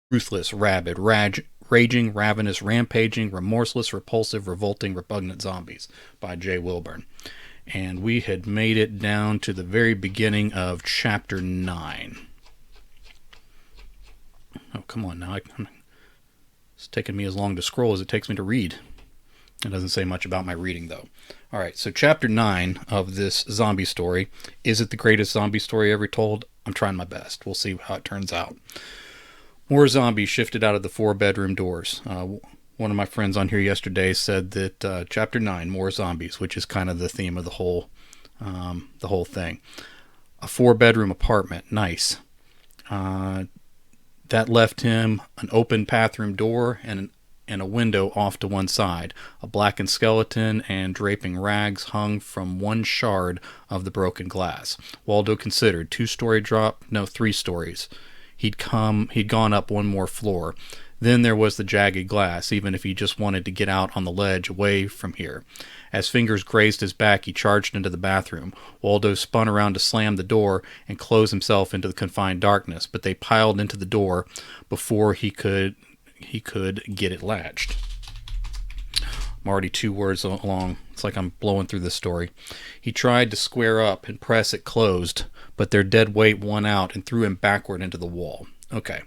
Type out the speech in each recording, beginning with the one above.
Ruthless, Rabid, Raging, Ravenous, Rampaging, Remorseless, Repulsive, Revolting, Repugnant Zombies by J. Wilburn. And we had made it down to the very beginning of Chapter 9. Oh, come on now. It's taking me as long to scroll as it takes me to read. It doesn't say much about my reading, though. Alright, so Chapter 9 of this zombie story. Is it the greatest zombie story ever told? I'm trying my best. We'll see how it turns out. More zombies shifted out of the 4-bedroom doors. One of my friends on here yesterday said that Chapter 9, more zombies, which is kind of the theme of the whole thing. A 4-bedroom apartment, nice. That left him an open bathroom door and a window off to one side. A blackened skeleton and draping rags hung from one shard of the broken glass. Waldo considered. 2-story drop? No, 3 stories. He'd gone up one more floor. Then there was the jagged glass, even if he just wanted to get out on the ledge away from here. As fingers grazed his back, he charged into the bathroom. Waldo spun around to slam the door and close himself into the confined darkness, but they piled into the door before he could get it latched. I'm already 2 words along. It's like I'm blowing through this story. He tried to square up and press it closed, but their dead weight won out and threw him backward into the wall. Okay.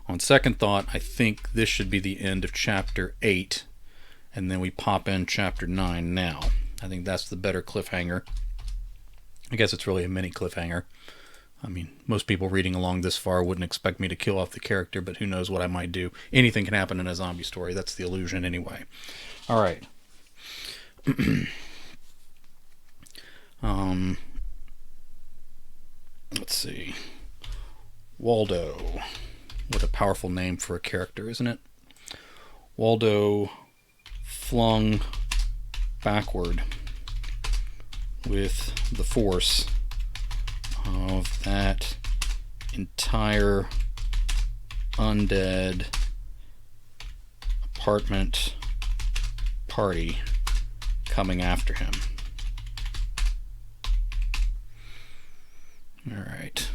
On second thought, I think this should be the end of Chapter 8, and then we pop in Chapter 9 now. I think that's the better cliffhanger. I guess it's really a mini cliffhanger. I mean, most people reading along this far wouldn't expect me to kill off the character, but who knows what I might do. Anything can happen in a zombie story. That's the illusion anyway. All right. Let's see. Waldo. What a powerful name for a character, isn't it? Waldo flung backward with the force of that entire undead apartment party coming after him. Alright.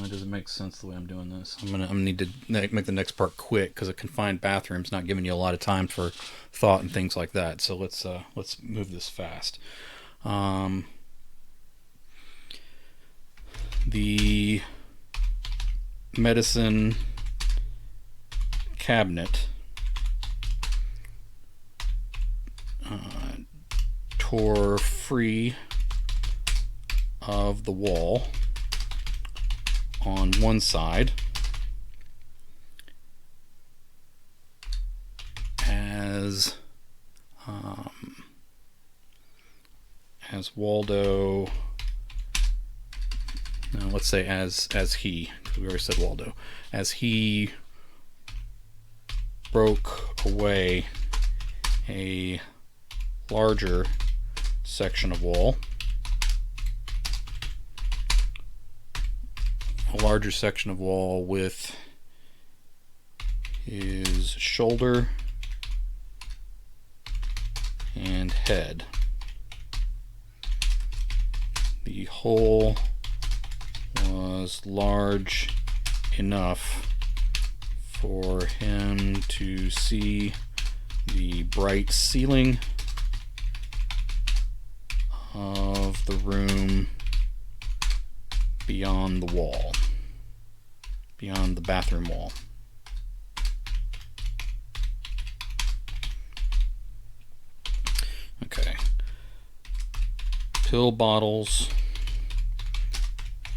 Does it make sense the way I'm doing this? I'm gonna need to make the next part quick because a confined bathroom's not giving you a lot of time for thought and things like that. So let's move this fast. The medicine cabinet tore free of the wall on one side as Waldo, no, let's say as he, because we already said Waldo, as he broke away a larger section of wall, with his shoulder and head. The hole was large enough for him to see the bright ceiling of the room beyond the wall, beyond the bathroom wall. Okay. Pill bottles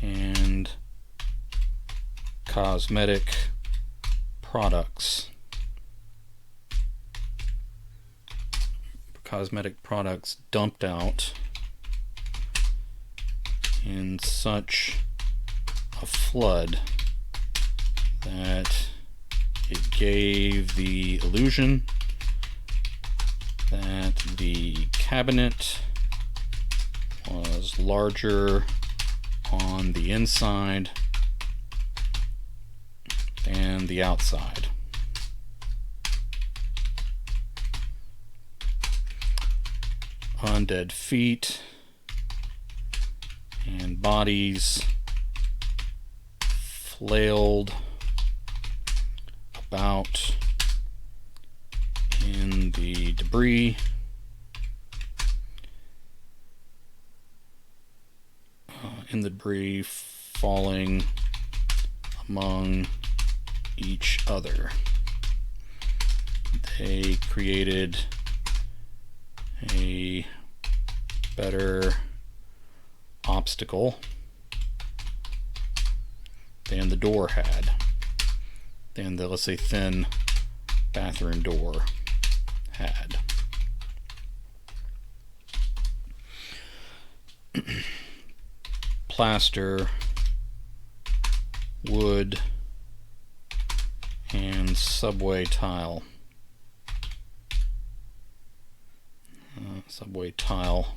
and cosmetic products. Cosmetic products dumped out in such a flood that it gave the illusion that the cabinet was larger on the inside than the outside. Undead feet and bodies flailed about in the debris, falling among each other. They created a better obstacle than the door had, than the, let's say, thin bathroom door had. Plaster, wood, and subway tile. Subway tile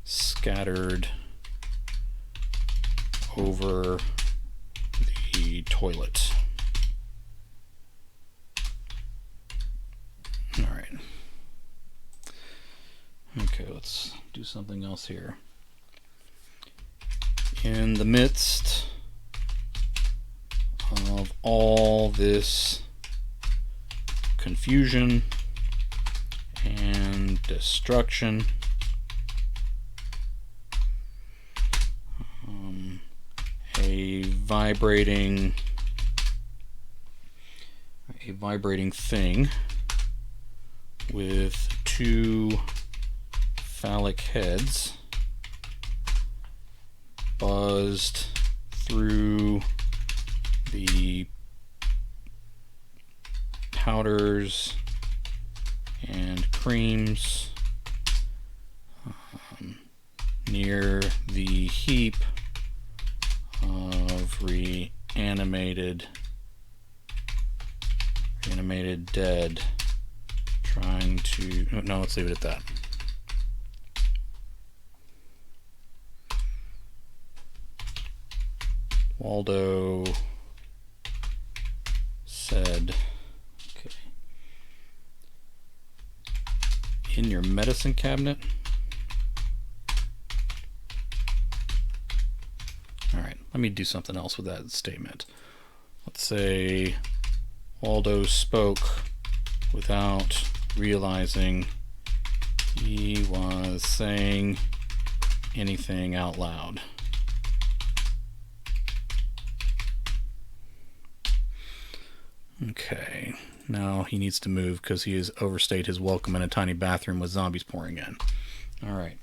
scattered over the toilet. All right. Okay, let's do something else here. In the midst of all this confusion and destruction, a vibrating thing with two phallic heads buzzed through the powders and creams near the heap of reanimated dead, trying to, no, let's leave it at that. Waldo said, okay, in your medicine cabinet. All right, let me do something else with that statement. Let's say Waldo spoke without realizing he was saying anything out loud. Okay, now he needs to move because he has overstayed his welcome in a tiny bathroom with zombies pouring in. All right.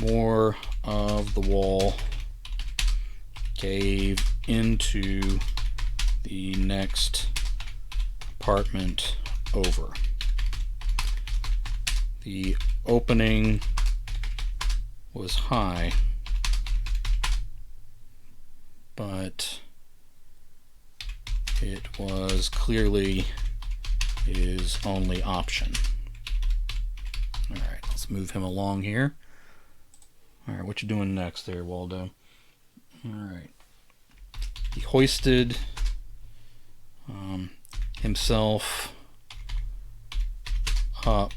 More of the wall gave into the next apartment over. The opening was high, but it was clearly his only option. All right, let's move him along here. All right, what you doing next there, Waldo? All right. He hoisted himself up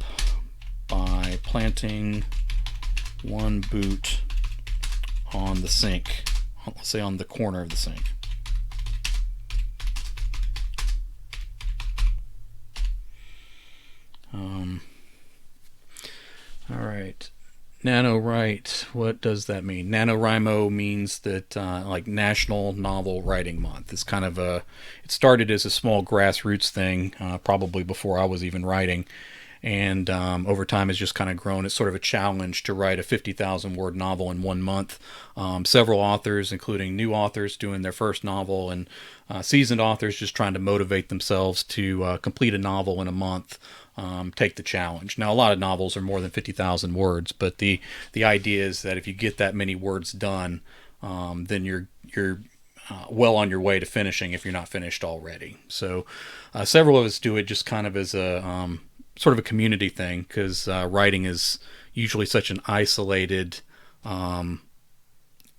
by planting one boot on the sink, let's say on the corner of the sink. All right. NaNoWrite, what does that mean? NaNoWriMo means that like National Novel Writing Month. It's kind of it started as a small grassroots thing, probably before I was even writing. And over time has just kind of grown. It's sort of a challenge to write a 50,000 word novel in 1 month. Several authors, including new authors doing their first novel, and seasoned authors just trying to motivate themselves to complete a novel in a month. Take the challenge. Now, a lot of novels are more than 50,000 words, but the idea is that if you get that many words done, then you're well on your way to finishing if you're not finished already. So several of us do it just kind of as a sort of a community thing, because writing is usually such an isolated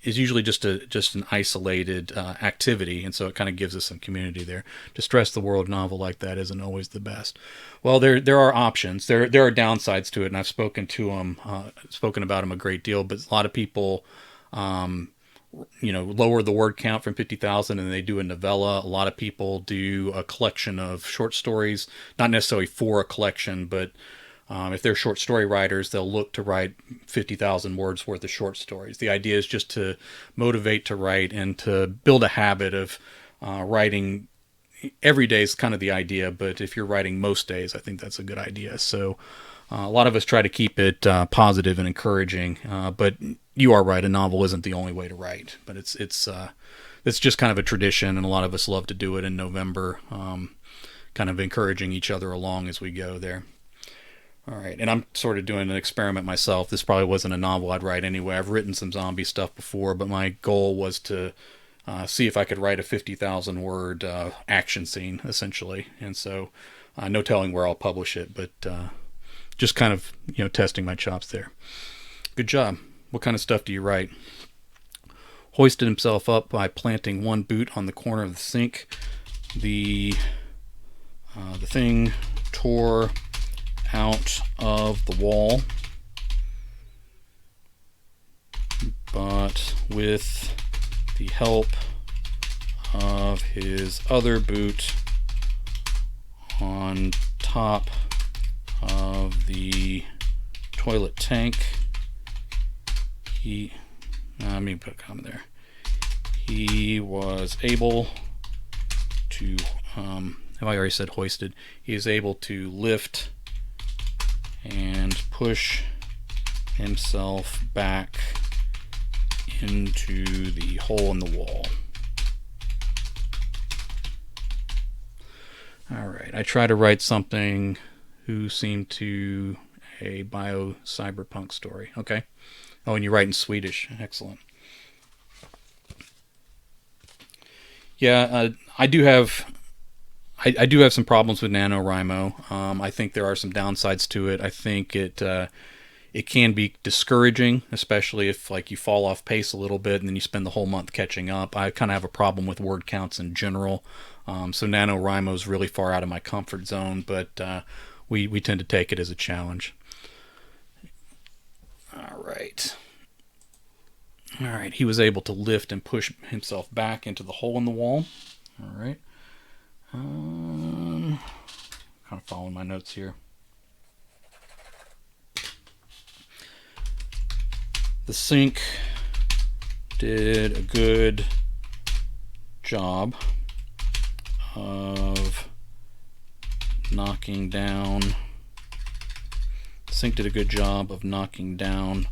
is usually just an isolated activity, and so it kind of gives us some community there. To stress the world novel like that isn't always the best. Well, there are options. There are downsides to it, and I've spoken about them a great deal. But a lot of people, lower the word count from 50,000 and they do a novella. A lot of people do a collection of short stories, not necessarily for a collection, but if they're short story writers, they'll look to write 50,000 words worth of short stories. The idea is just to motivate to write and to build a habit of writing. Every day is kind of the idea, but if you're writing most days, I think that's a good idea. So a lot of us try to keep it positive and encouraging, but you are right, a novel isn't the only way to write. But it's just kind of a tradition, and a lot of us love to do it in November, kind of encouraging each other along as we go there. All right, and I'm sort of doing an experiment myself. This probably wasn't a novel I'd write anyway. I've written some zombie stuff before, but my goal was to see if I could write a 50,000 word action scene, essentially. And so no telling where I'll publish it, but just kind of testing my chops there. Good job. What kind of stuff do you write? Hoisted himself up by planting one boot on the corner of the sink. The thing tore out of the wall, but with the help of his other boot on top of the toilet tank, let me put a comment there. He was able to, have I already said hoisted? He is able to lift and push himself back into the hole in the wall. All right, I try to write something who seemed to a bio-cyberpunk story. Okay. Oh, and you write in Swedish. Excellent. Yeah, I do have some problems with NaNoWriMo. I think there are some downsides to it. I think it can be discouraging, especially if you fall off pace a little bit and then you spend the whole month catching up. I kind of have a problem with word counts in general. So NaNoWriMo is really far out of my comfort zone, but we tend to take it as a challenge. All right. He was able to lift and push himself back into the hole in the wall. All right. Kind of following my notes here. The sink did a good job of knocking down. The sink did a good job of knocking down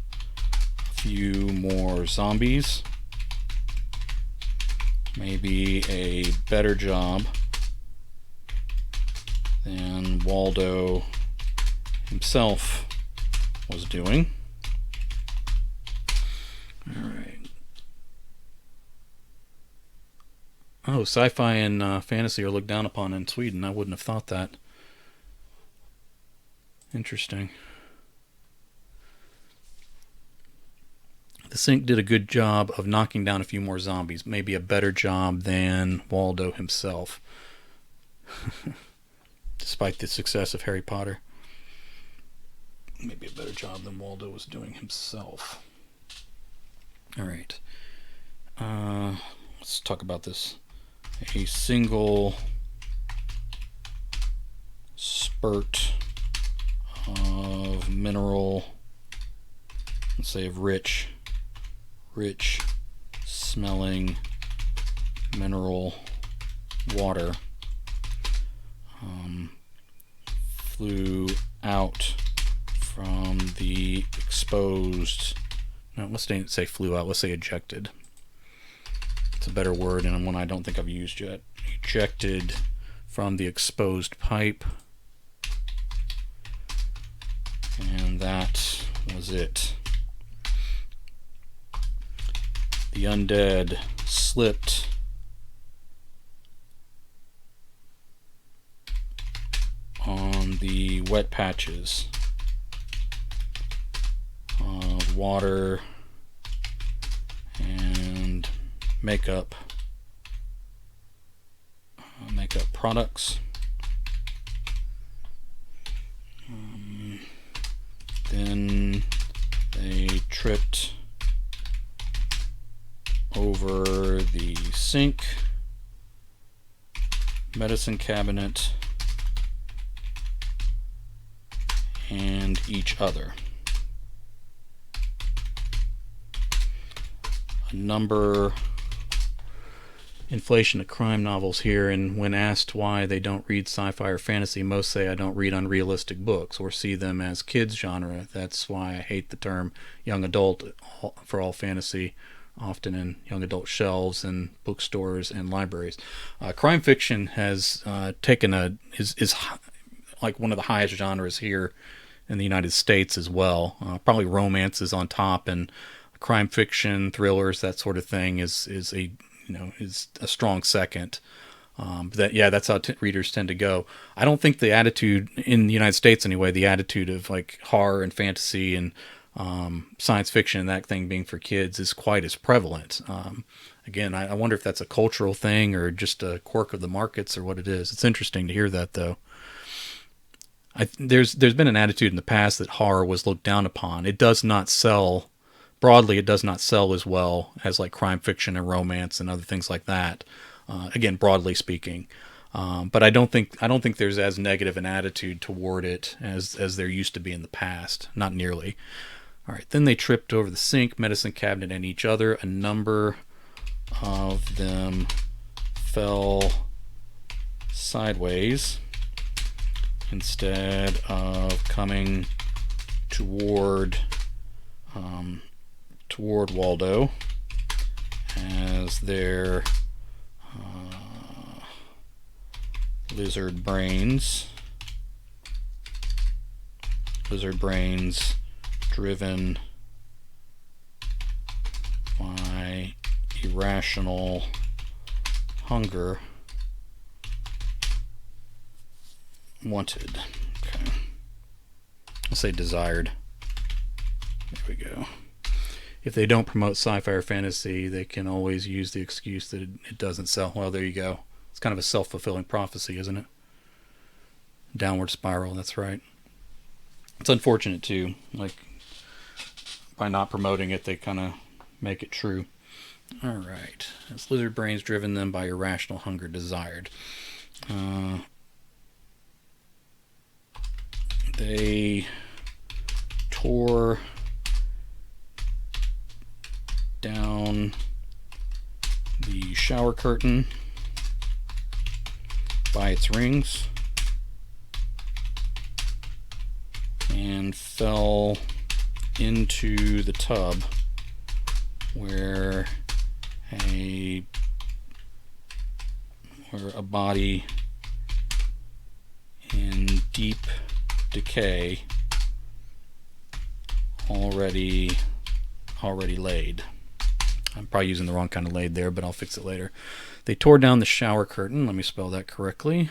a few more zombies. Maybe a better job than Waldo himself was doing. All right. Oh, sci-fi and fantasy are looked down upon in Sweden. I wouldn't have thought that. Interesting. The sink did a good job of knocking down a few more zombies. Maybe a better job than Waldo himself. Despite the success of Harry Potter. Maybe a better job than Waldo was doing himself. All right. Let's talk about this. A single spurt of mineral, let's say of rich smelling mineral water flew out from the exposed, no, let's say flew out, let's say ejected. It's a better word and one I don't think I've used yet. Ejected from the exposed pipe. And that was it. The undead slipped on the wet patches of water and makeup products. Then they tripped over the sink, medicine cabinet, and each other. A number inflation of crime novels here, and when asked why they don't read sci-fi or fantasy, most say I don't read unrealistic books or see them as kids genre. That's why I hate the term young adult for all fantasy, often in young adult shelves and bookstores and libraries. Crime fiction has taken is like one of the highest genres here in the United States as well. Probably romance is on top, and crime fiction, thrillers, that sort of thing is a strong second. That's how readers tend to go. I don't think the attitude in the United States anyway, the attitude of like horror and fantasy and science fiction and that thing being for kids is quite as prevalent. Again, I wonder if that's a cultural thing or just a quirk of the markets or what it is. It's interesting to hear that though. There's been an attitude in the past that horror was looked down upon. It does not sell broadly. It does not sell as well as like crime fiction and romance and other things like that. Again, broadly speaking, but I don't think there's as negative an attitude toward it as there used to be in the past. Not nearly. All right. Then they tripped over the sink, medicine cabinet, and each other. A number of them fell sideways instead of coming toward Waldo as their lizard brains driven by irrational hunger wanted. Okay. I'll say desired. There we go. If they don't promote sci-fi or fantasy, they can always use the excuse that it doesn't sell. Well, there you go. It's kind of a self-fulfilling prophecy, isn't it? Downward spiral, that's right. It's unfortunate, too. Like, by not promoting it, they kind of make it true. All right. As lizard brains driven them by irrational hunger desired. They tore down the shower curtain by its rings and fell into the tub where a body in deep decay already laid. I'm probably using the wrong kind of laid there, but I'll fix it later. They tore down the shower curtain, let me spell that correctly,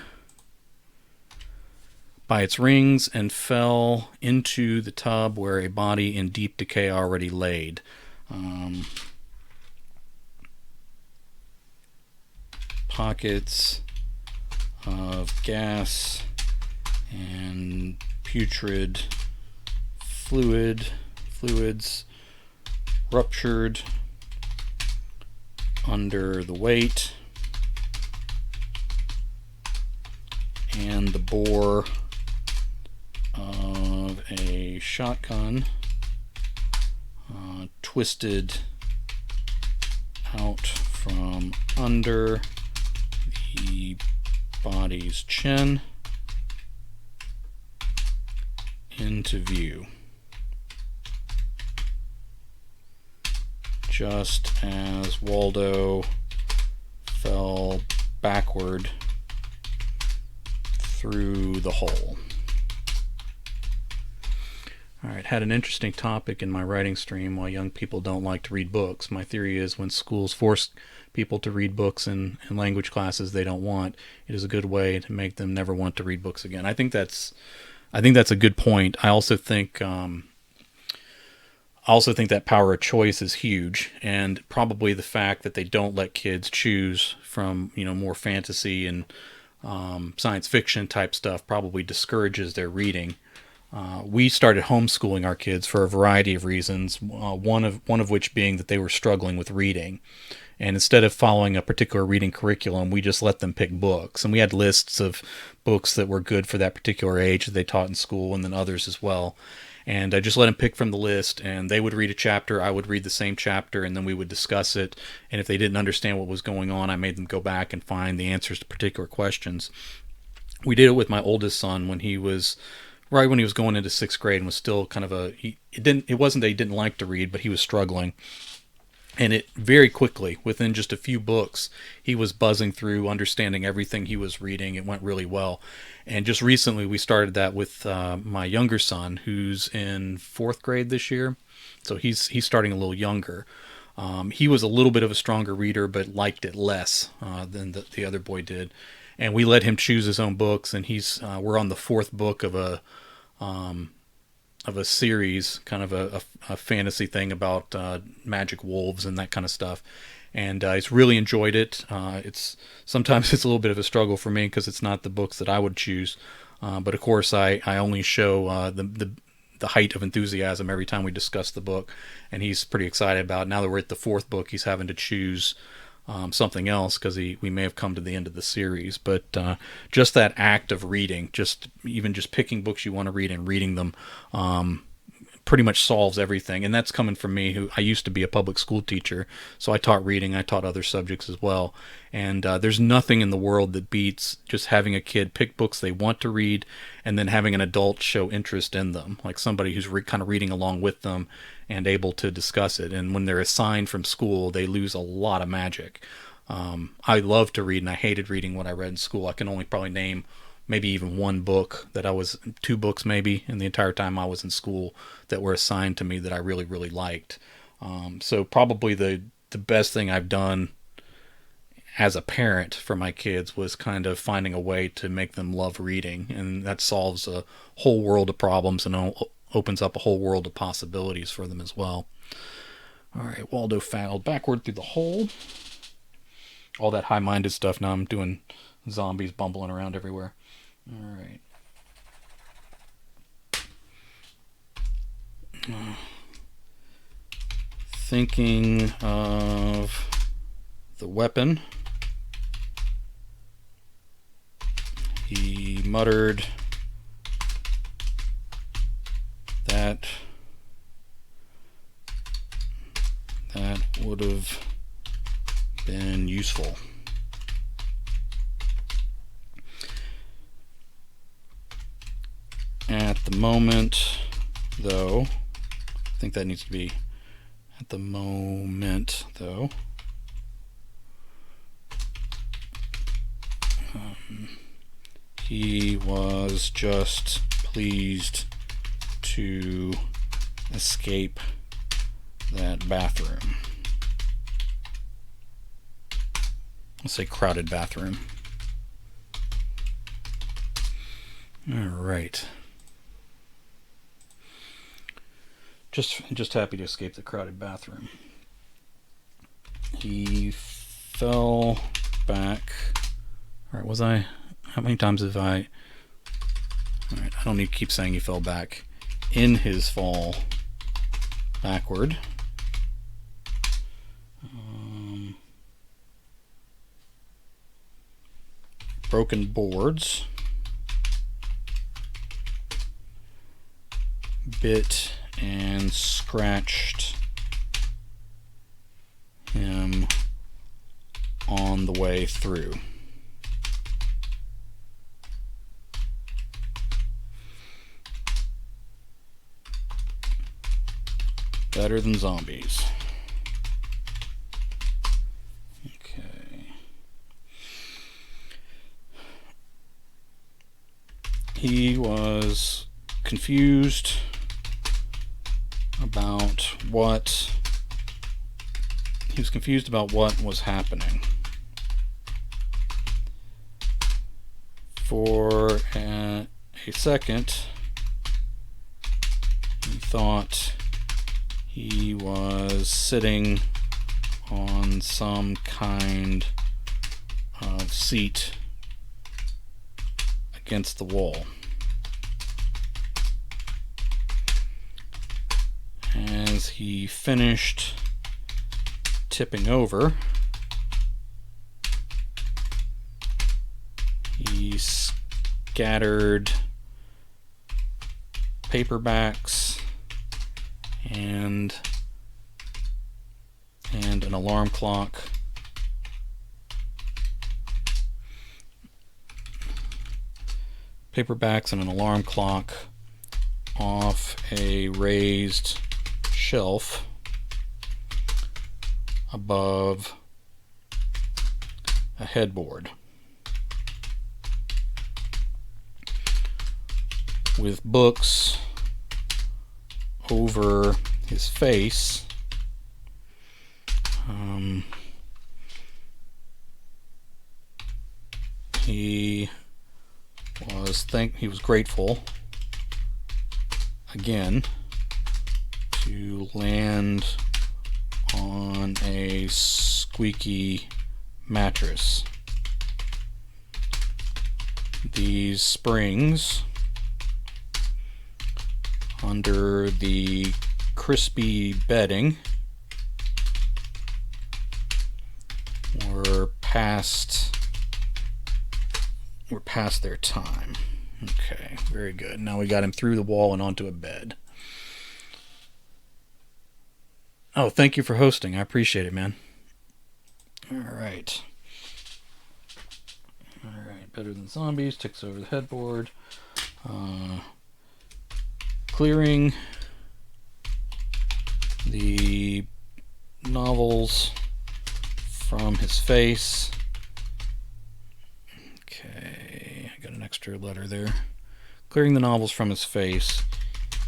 by its rings and fell into the tub where a body in deep decay already laid. Pockets of gas and putrid fluids ruptured under the weight, and the bore of a shotgun twisted out from under the body's chin into view, just as Waldo fell backward through the hole. All right, had an interesting topic in my writing stream, why young people don't like to read books. My theory is when schools force people to read books in language classes they don't want, it is a good way to make them never want to read books again. I think that's a good point. I also think I also think that power of choice is huge, and probably the fact that they don't let kids choose from, more fantasy and science fiction type stuff probably discourages their reading. We started homeschooling our kids for a variety of reasons. One of which being that they were struggling with reading, and instead of following a particular reading curriculum, we just let them pick books, and we had lists of books that were good for that particular age that they taught in school, and then others as well. And I just let them pick from the list, and they would read a chapter, I would read the same chapter, and then we would discuss it. And if they didn't understand what was going on, I made them go back and find the answers to particular questions. We did it with my oldest son when he was right when he was going into sixth grade and was still kind of it wasn't that he didn't like to read, but he was struggling. And it very quickly, within just a few books, he was buzzing through, understanding everything he was reading. It went really well. And just recently, we started that with my younger son, who's in fourth grade this year. So he's starting a little younger. He was a little bit of a stronger reader, but liked it less than the other boy did. And we let him choose his own books, and we're on the fourth book of a series, kind of a fantasy thing about magic wolves and that kind of stuff. And he's really enjoyed it. Sometimes it's a little bit of a struggle for me because it's not the books that I would choose. But of course, I only show the height of enthusiasm every time we discuss the book, and he's pretty excited about it. Now that we're at the fourth book, he's having to choose something else because we may have come to the end of the series. But just that act of reading, even just picking books you want to read and reading them, pretty much solves everything. And that's coming from me, who I used to be a public school teacher, so I taught reading, I taught other subjects as well. And there's nothing in the world that beats just having a kid pick books they want to read and then having an adult show interest in them, like somebody who's kind of reading along with them and able to discuss it. And when they're assigned from school, they lose a lot of magic. I love to read, and I hated reading what I read in school. I can only probably name maybe even two books maybe in the entire time I was in school that were assigned to me that I really, really liked. So probably the best thing I've done as a parent for my kids was kind of finding a way to make them love reading, and that solves a whole world of problems and opens up a whole world of possibilities for them as well. All right, Waldo fell backward through the hole. All that high-minded stuff. Now I'm doing zombies bumbling around everywhere. All right. Thinking of the weapon, he muttered that would have been useful. At the moment, though, I think that needs to be at the moment, though. He was just pleased to escape that bathroom. Let's say crowded bathroom. All right. Just happy to escape the crowded bathroom. He fell back. All right, was I? How many times have I? All right, I don't need to keep saying he fell back. In his fall backward. Broken boards. Bit and scratched him on the way through. Better than zombies. Okay. He was confused about what was happening. For a second, he thought He was sitting on some kind of seat against the wall. As he finished tipping over, he scattered paperbacks and an alarm clock off a raised shelf above a headboard, with books over his face. He was grateful again to land on a squeaky mattress. These springs under the crispy bedding were past their time. Okay, very good. Now we got him through the wall and onto a bed. Oh, thank you for hosting. I appreciate it, man. All right. Better than zombies. Ticks over the headboard. Clearing the novels from his face. Okay, I got an extra letter there. Clearing the novels from his face,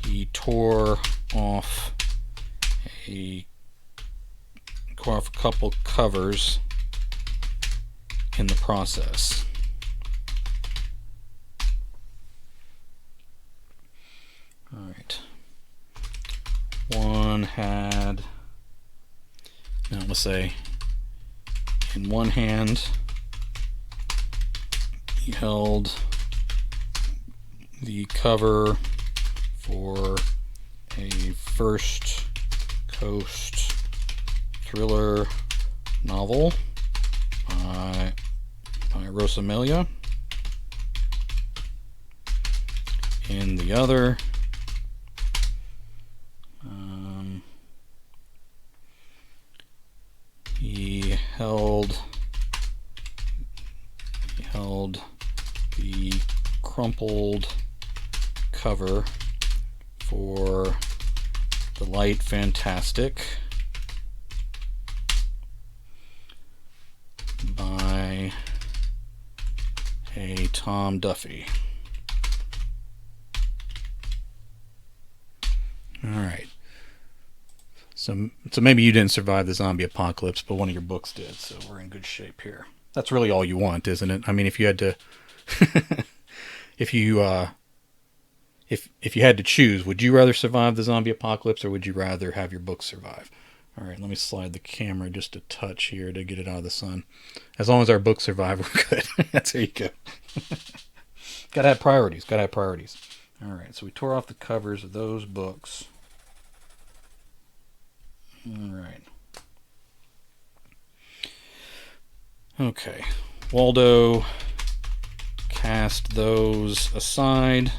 he tore off a couple covers in the process. Alright. One had, now let's say, in one hand he held the cover for a First Coast thriller novel by Rosamelia. In the other, he held the crumpled cover for The Light Fantastic by a Tom Duffy. Alright. So maybe you didn't survive the zombie apocalypse, but one of your books did, so we're in good shape here. That's really all you want, isn't it? I mean, if you had to if you had to choose, would you rather survive the zombie apocalypse or would you rather have your book survive? Alright, let me slide the camera just a touch here to get it out of the sun. As long as our books survive, we're good. There you go. Gotta have priorities. Alright, so we tore off the covers of those books. Alright. Okay. Waldo cast those aside.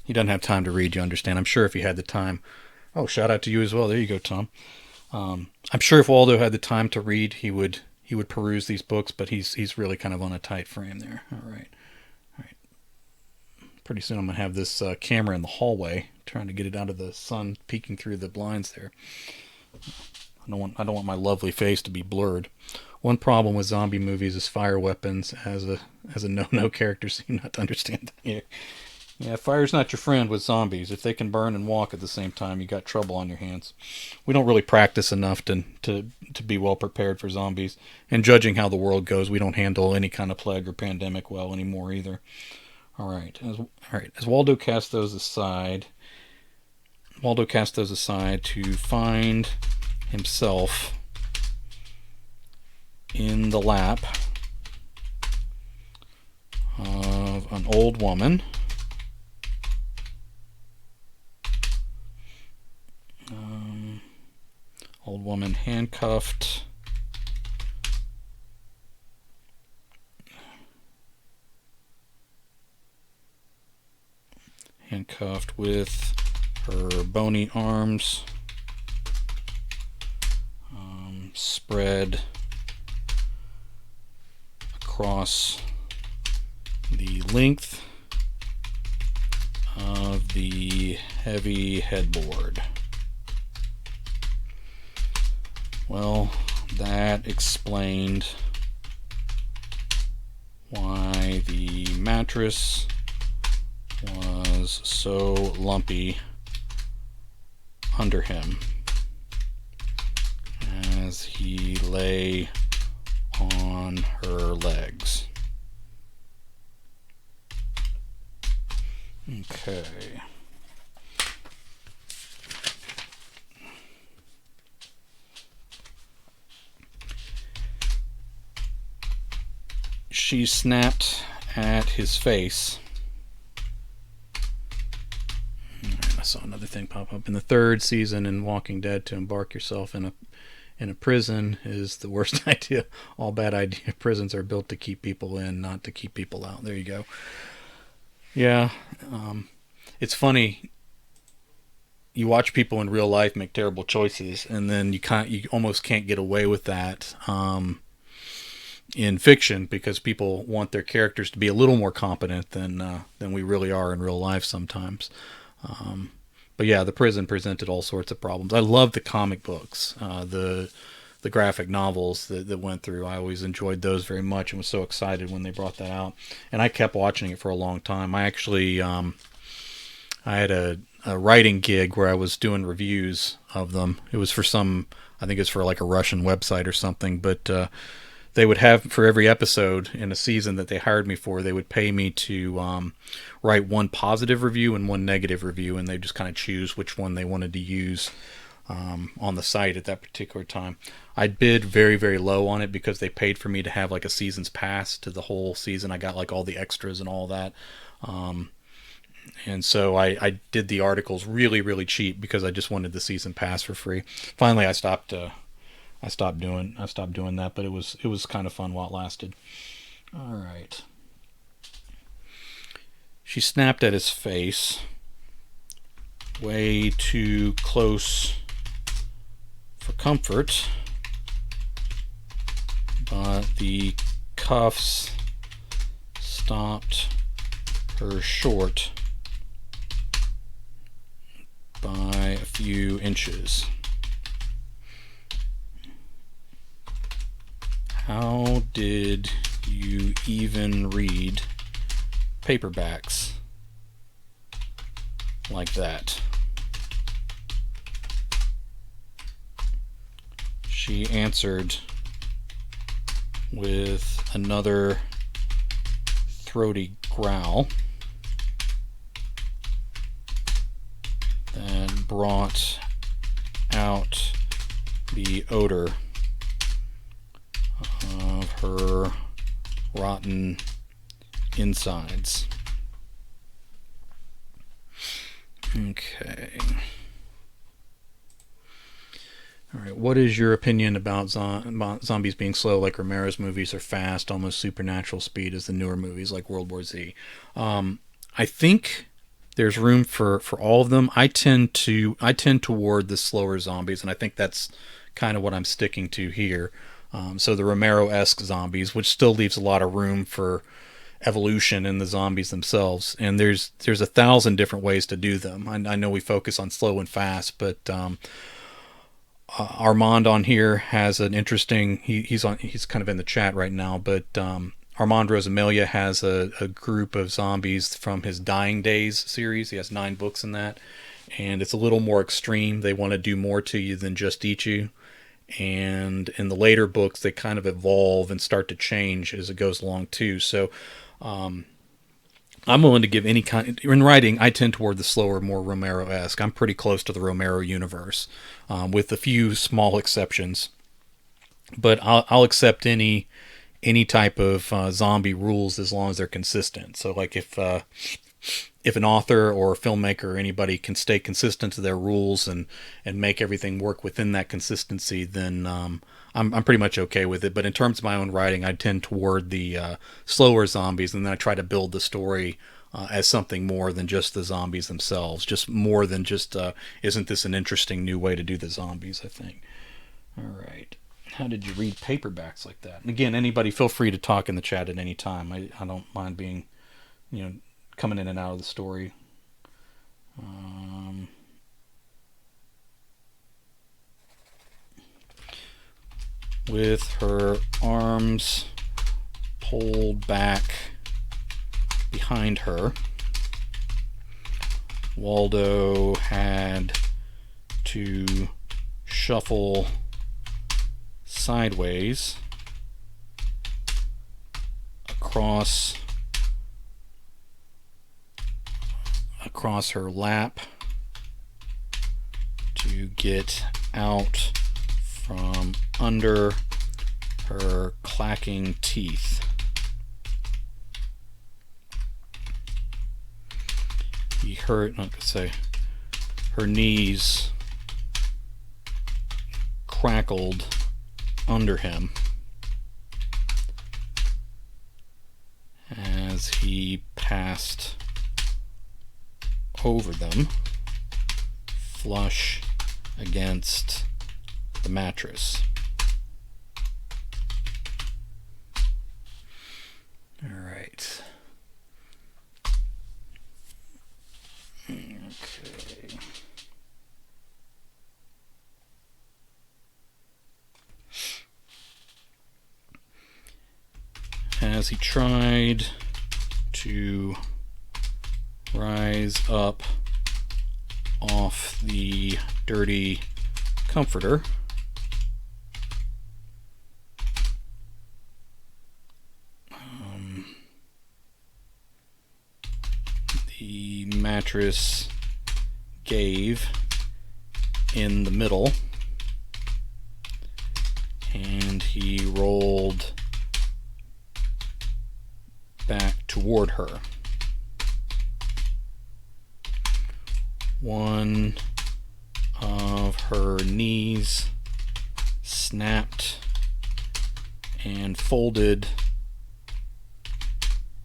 He doesn't have time to read, you understand. I'm sure if he had the time. Oh, shout out to you as well. There you go, Tom. I'm sure if Waldo had the time to read, he would peruse these books, but he's really kind of on a tight frame there. All right. Pretty soon I'm going to have this camera in the hallway, trying to get it out of the sun peeking through the blinds there. I don't want my lovely face to be blurred. One problem with zombie movies is fire weapons. As a no character seem not to understand that. Yeah, fire's not your friend with zombies. If they can burn and walk at the same time, you got trouble on your hands. We don't really practice enough to be well prepared for zombies. And judging how the world goes, we don't handle any kind of plague or pandemic well anymore either. All right. As Waldo cast those aside, Waldo casts those aside to find himself in the lap of an old woman. Old woman handcuffed. Handcuffed with her bony arms spread across the length of the heavy headboard. Well, that explained why the mattress was so lumpy under him as he lay on her legs. Okay. She snapped at his face. I saw another thing pop up. In the third season in Walking Dead, to embark yourself in a prison is the worst idea. All bad idea. Prisons are built to keep people in, not to keep people out. There you go. Yeah. It's funny. You watch people in real life make terrible choices, and then you almost can't get away with that in fiction, because people want their characters to be a little more competent than we really are in real life sometimes. But yeah, the prison presented all sorts of problems. I love the comic books, the graphic novels that went through. I always enjoyed those very much and was so excited when they brought that out. And I kept watching it for a long time. I actually, I had a writing gig where I was doing reviews of them. It was for I think it's for like a Russian website or something, but they would have, for every episode in a season that they hired me for, they would pay me to write one positive review and one negative review, and they just kind of choose which one they wanted to use on the site at that particular time. I bid very, very low on it because they paid for me to have like a season's pass to the whole season. I got like all the extras and all that. And so I did the articles really, really cheap because I just wanted the season pass for free. Finally, I stopped doing that, but it was kind of fun while it lasted. All right. She snapped at his face, way too close for comfort, but the cuffs stopped her short by a few inches. How did you even read paperbacks like that? She answered with another throaty growl that brought out the odor of her rotten insides. Okay. All right. What is your opinion about zombies being slow, like Romero's movies, are fast, almost supernatural speed as the newer movies, like World War Z? I think there's room for all of them. I tend toward the slower zombies, and I think that's kind of what I'm sticking to here. So the Romero-esque zombies, which still leaves a lot of room for evolution in the zombies themselves. And there's 1,000 different ways to do them. I know we focus on slow and fast, but Armand on here has an interesting. He's kind of in the chat right now, but Armand Rosamilia has a group of zombies from his Dying Days series. He has 9 books in that, and it's a little more extreme. They want to do more to you than just eat you. And in the later books, they kind of evolve and start to change as it goes along too. So I'm willing to give any kind. In writing, I tend toward the slower, more Romero-esque. I'm pretty close to the Romero universe, with a few small exceptions. But I'll accept any type of zombie rules as long as they're consistent. So, like if an author or a filmmaker or anybody can stay consistent to their rules and make everything work within that consistency, then I'm pretty much okay with it. But in terms of my own writing, I tend toward the slower zombies, and then I try to build the story as something more than just the zombies themselves, just more than just isn't this an interesting new way to do the zombies, I think. All right. How did you read paperbacks like that? And again, anybody feel free to talk in the chat at any time. I don't mind being, coming in and out of the story. With her arms pulled back behind her, Waldo had to shuffle sideways across her lap to get out from under her clacking teeth. He hurt, her knees crackled under him as he passed over them, flush against the mattress. All right. Okay. As he tried to rise up off the dirty comforter, the mattress gave in the middle, and he rolled back toward her. One of her knees snapped and folded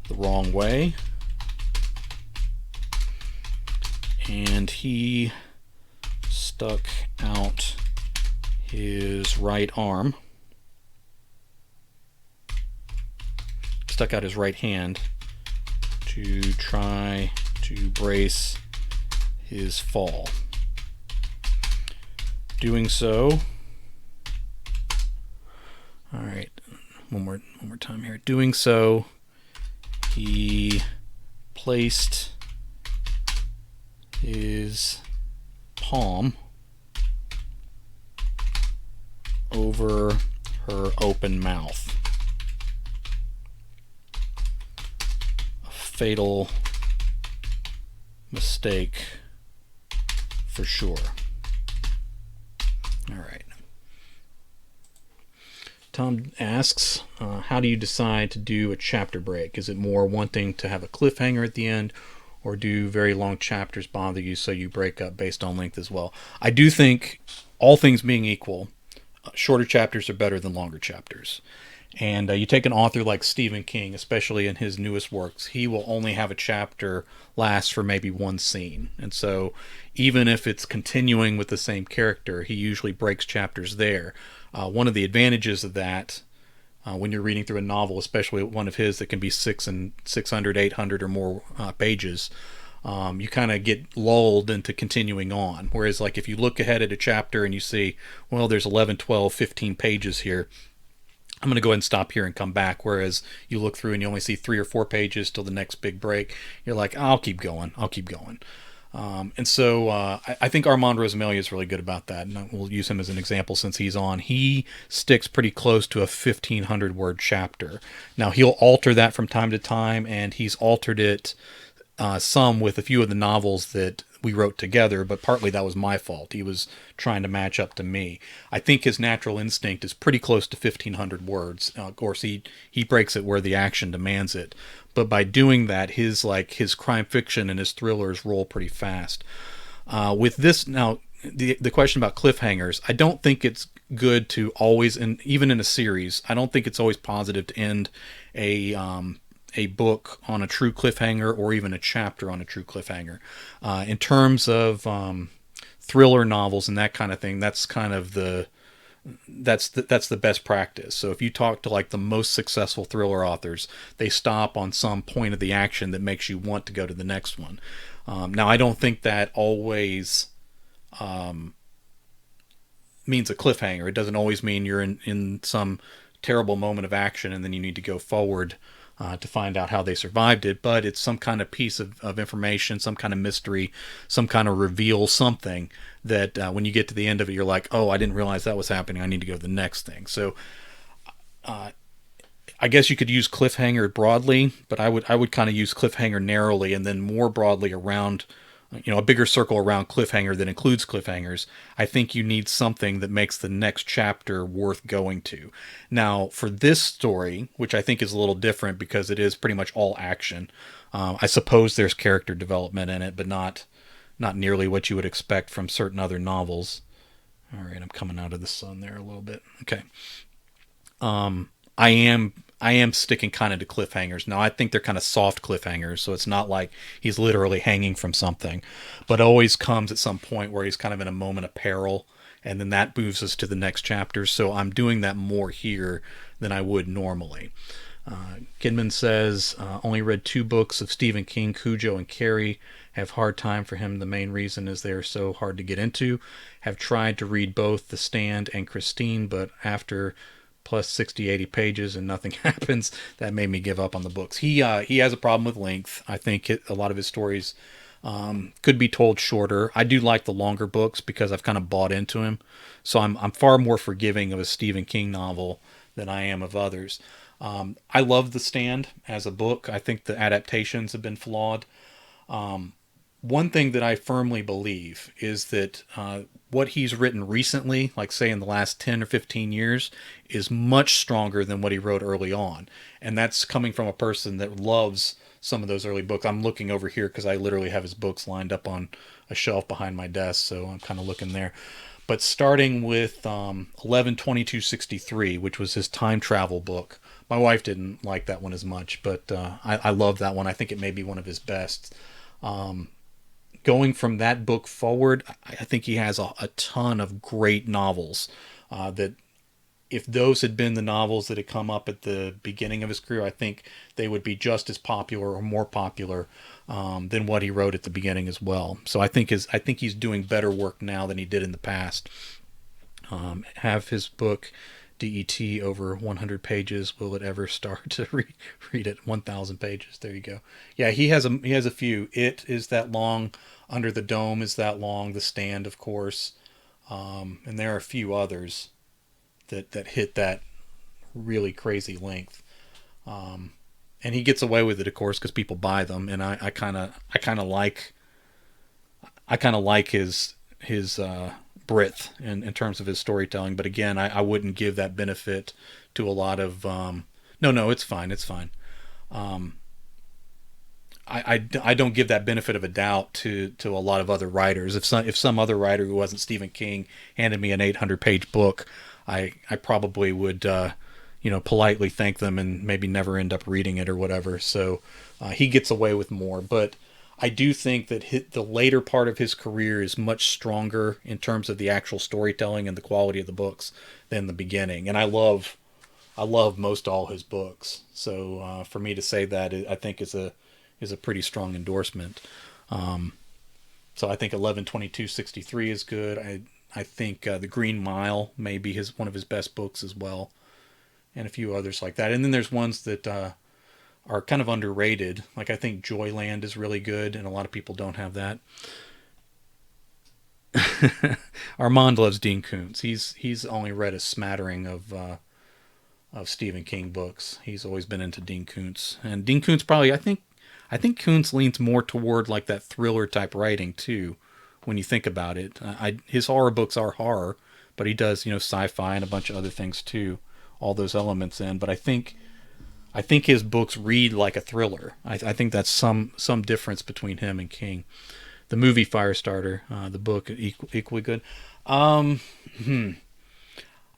the wrong way, and he stuck out his right arm, stuck out his right hand to try to brace his fall. Doing so, all right, one more time here. Doing so, he placed his palm over her open mouth. A fatal mistake for sure. All right. Tom asks, how do you decide to do a chapter break? Is it more wanting to have a cliffhanger at the end, or do very long chapters bother you so you break up based on length as well? I do think, all things being equal, shorter chapters are better than longer chapters. And you take an author like Stephen King, especially in his newest works, he will only have a chapter last for maybe one scene. And so even if it's continuing with the same character, he usually breaks chapters there. One of the advantages of that, when you're reading through a novel, especially one of his that can be 600, 800 or more pages, you kind of get lulled into continuing on. Whereas like if you look ahead at a chapter and you see, well, there's 11, 12, 15 pages here, I'm going to go ahead and stop here and come back. Whereas you look through and you only see 3 or 4 pages till the next big break. You're like, I'll keep going. And so I think Armand Rosamilia is really good about that, and we'll use him as an example since he's on. He sticks pretty close to a 1,500 word chapter. Now he'll alter that from time to time, and he's altered it some with a few of the novels that we wrote together, but partly that was my fault. He was trying to match up to me. I think his natural instinct is pretty close to 1,500 words. Of course, he breaks it where the action demands it, but by doing that, his crime fiction and his thrillers roll pretty fast. With this now, the question about cliffhangers, I don't think it's good to always, and even in a series, I don't think it's always positive to end a book on a true cliffhanger or even a chapter on a true cliffhanger. In terms of thriller novels and that kind of thing, that's kind of that's the best practice. So if you talk to like the most successful thriller authors, they stop on some point of the action that makes you want to go to the next one. Now I don't think that always means a cliffhanger. It doesn't always mean you're in some terrible moment of action and then you need to go forward to find out how they survived it, but it's some kind of piece of information, some kind of mystery, some kind of reveal, something that when you get to the end of it, you're like, oh, I didn't realize that was happening. I need to go to the next thing. So I guess you could use cliffhanger broadly, but I would kind of use cliffhanger narrowly and then more broadly around, a bigger circle around cliffhanger that includes cliffhangers. I think you need something that makes the next chapter worth going to. Now, for this story, which I think is a little different because it is pretty much all action, I suppose there's character development in it, but not nearly what you would expect from certain other novels. All right, I'm coming out of the sun there a little bit. Okay. I am sticking kind of to cliffhangers. Now, I think they're kind of soft cliffhangers, so it's not like he's literally hanging from something, but always comes at some point where he's kind of in a moment of peril, and then that moves us to the next chapter. So I'm doing that more here than I would normally. Kidman says, only read 2 books of Stephen King, Cujo and Carrie. Have hard time for him. The main reason is they are so hard to get into. Have tried to read both The Stand and Christine, but after plus 60, 80 pages and nothing happens, that made me give up on the books. He has a problem with length. I think a lot of his stories could be told shorter. I do like the longer books because I've kind of bought into him. So I'm far more forgiving of a Stephen King novel than I am of others. I love The Stand as a book. I think the adaptations have been flawed. One thing that I firmly believe is that what he's written recently, like say in the last 10 or 15 years, is much stronger than what he wrote early on. And that's coming from a person that loves some of those early books. I'm looking over here because I literally have his books lined up on a shelf behind my desk, so I'm kind of looking there. But starting with 11/22/63, which was his time travel book. My wife didn't like that one as much, but I love that one. I think it may be one of his best. Going from that book forward, I think he has a ton of great novels that if those had been the novels that had come up at the beginning of his career, I think they would be just as popular or more popular than what he wrote at the beginning as well. So I think he's doing better work now than he did in the past. Have his book DET over 100 pages. Will it ever start to read it? 1,000 pages. There you go. Yeah, he has a few. It is that long. Under the Dome is that long. The Stand, of course, and there are a few others that hit that really crazy length. And he gets away with it, of course, because people buy them, and I kind of like his breadth in terms of his storytelling. But again, I wouldn't give that benefit to a lot of no, it's fine. I don't give that benefit of a doubt to a lot of other writers. If some other writer who wasn't Stephen King handed me an 800-page book, I probably would politely thank them and maybe never end up reading it or whatever. So he gets away with more. But I do think that the later part of his career is much stronger in terms of the actual storytelling and the quality of the books than the beginning. And I love most all his books. So for me to say that, I think is a pretty strong endorsement. So I think 11/22/63 is good. I think The Green Mile may be one of his best books as well, and a few others like that. And then there's ones that are kind of underrated. Like I think Joyland is really good, and a lot of people don't have that. Armand loves Dean Koontz. He's only read a smattering of Stephen King books. He's always been into Dean Koontz, and Dean Koontz probably I think Koontz leans more toward like that thriller type writing too. When you think about it, his horror books are horror, but he does sci-fi and a bunch of other things too. All those elements in, but I think his books read like a thriller. I think that's some difference between him and King. The movie Firestarter, the book equally good. Um, hmm.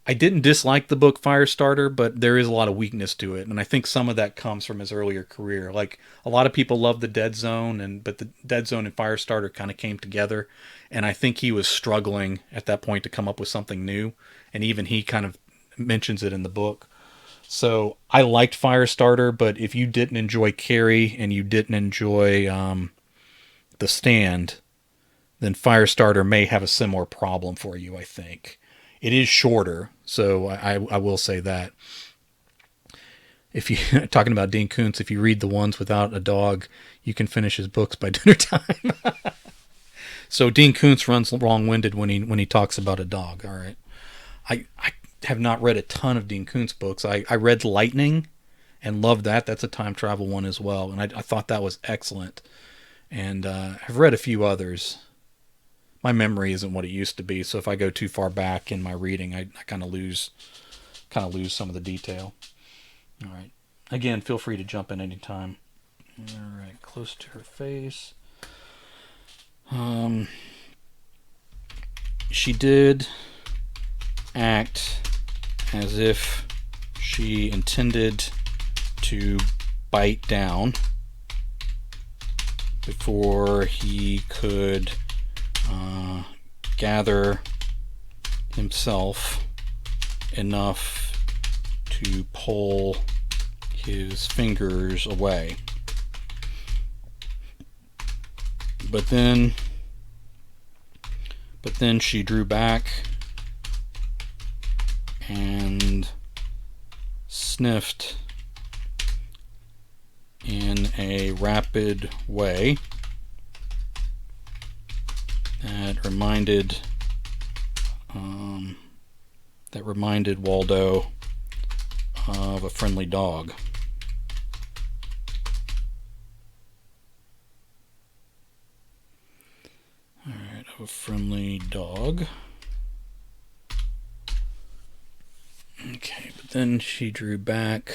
I didn't dislike the book Firestarter, but there is a lot of weakness to it, and I think some of that comes from his earlier career. Like a lot of people love the Dead Zone, but the Dead Zone and Firestarter kind of came together, and I think he was struggling at that point to come up with something new, and even he kind of mentions it in the book. So I liked Firestarter, but if you didn't enjoy Carrie and you didn't enjoy The Stand, then Firestarter may have a similar problem for you, I think. It is shorter, so I will say that. If you talking about Dean Koontz, if you read the ones without a dog, you can finish his books by dinner time. So Dean Koontz runs long-winded when he talks about a dog. All right, I have not read a ton of Dean Koontz books. I read Lightning and loved that. That's a time travel one as well, and I thought that was excellent. And I've read a few others. My memory isn't what it used to be, so if I go too far back in my reading, I kind of lose some of the detail. All right. Again, feel free to jump in anytime. All right, close to her face. She did act as if she intended to bite down before he could gather himself enough to pull his fingers away. But then she drew back and sniffed in a rapid way that reminded Waldo of a friendly dog. All right, of a friendly dog. Okay, but then she drew back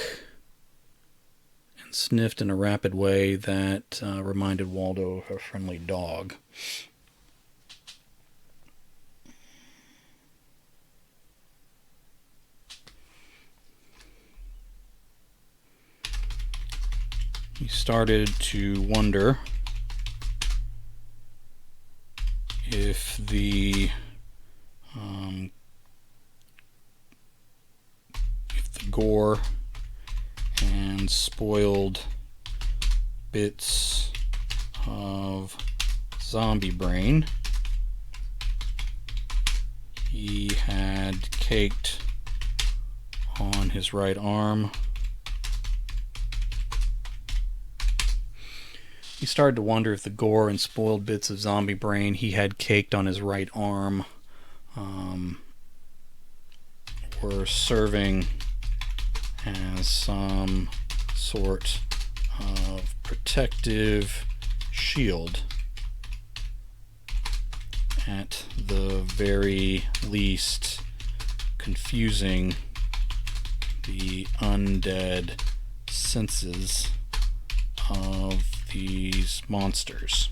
and sniffed in a rapid way that reminded Waldo of a friendly dog. He started to wonder if the gore and spoiled bits of zombie brain he had caked on his right arm. He started to wonder if the gore and spoiled bits of zombie brain he had caked on his right arm were serving as some sort of protective shield, at the very least confusing the undead senses of these monsters.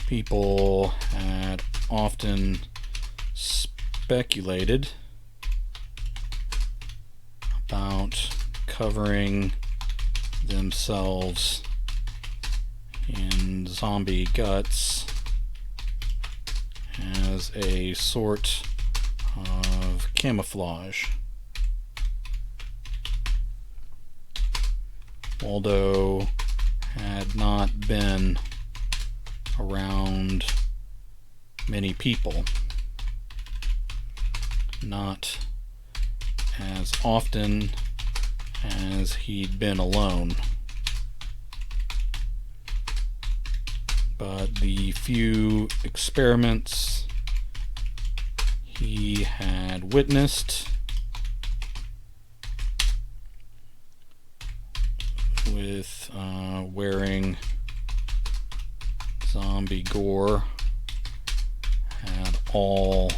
People had often speculated about covering themselves in zombie guts as a sort of camouflage. Waldo had not been around many people, not as often as he'd been alone. But the few experiments he had witnessed with wearing zombie gore had all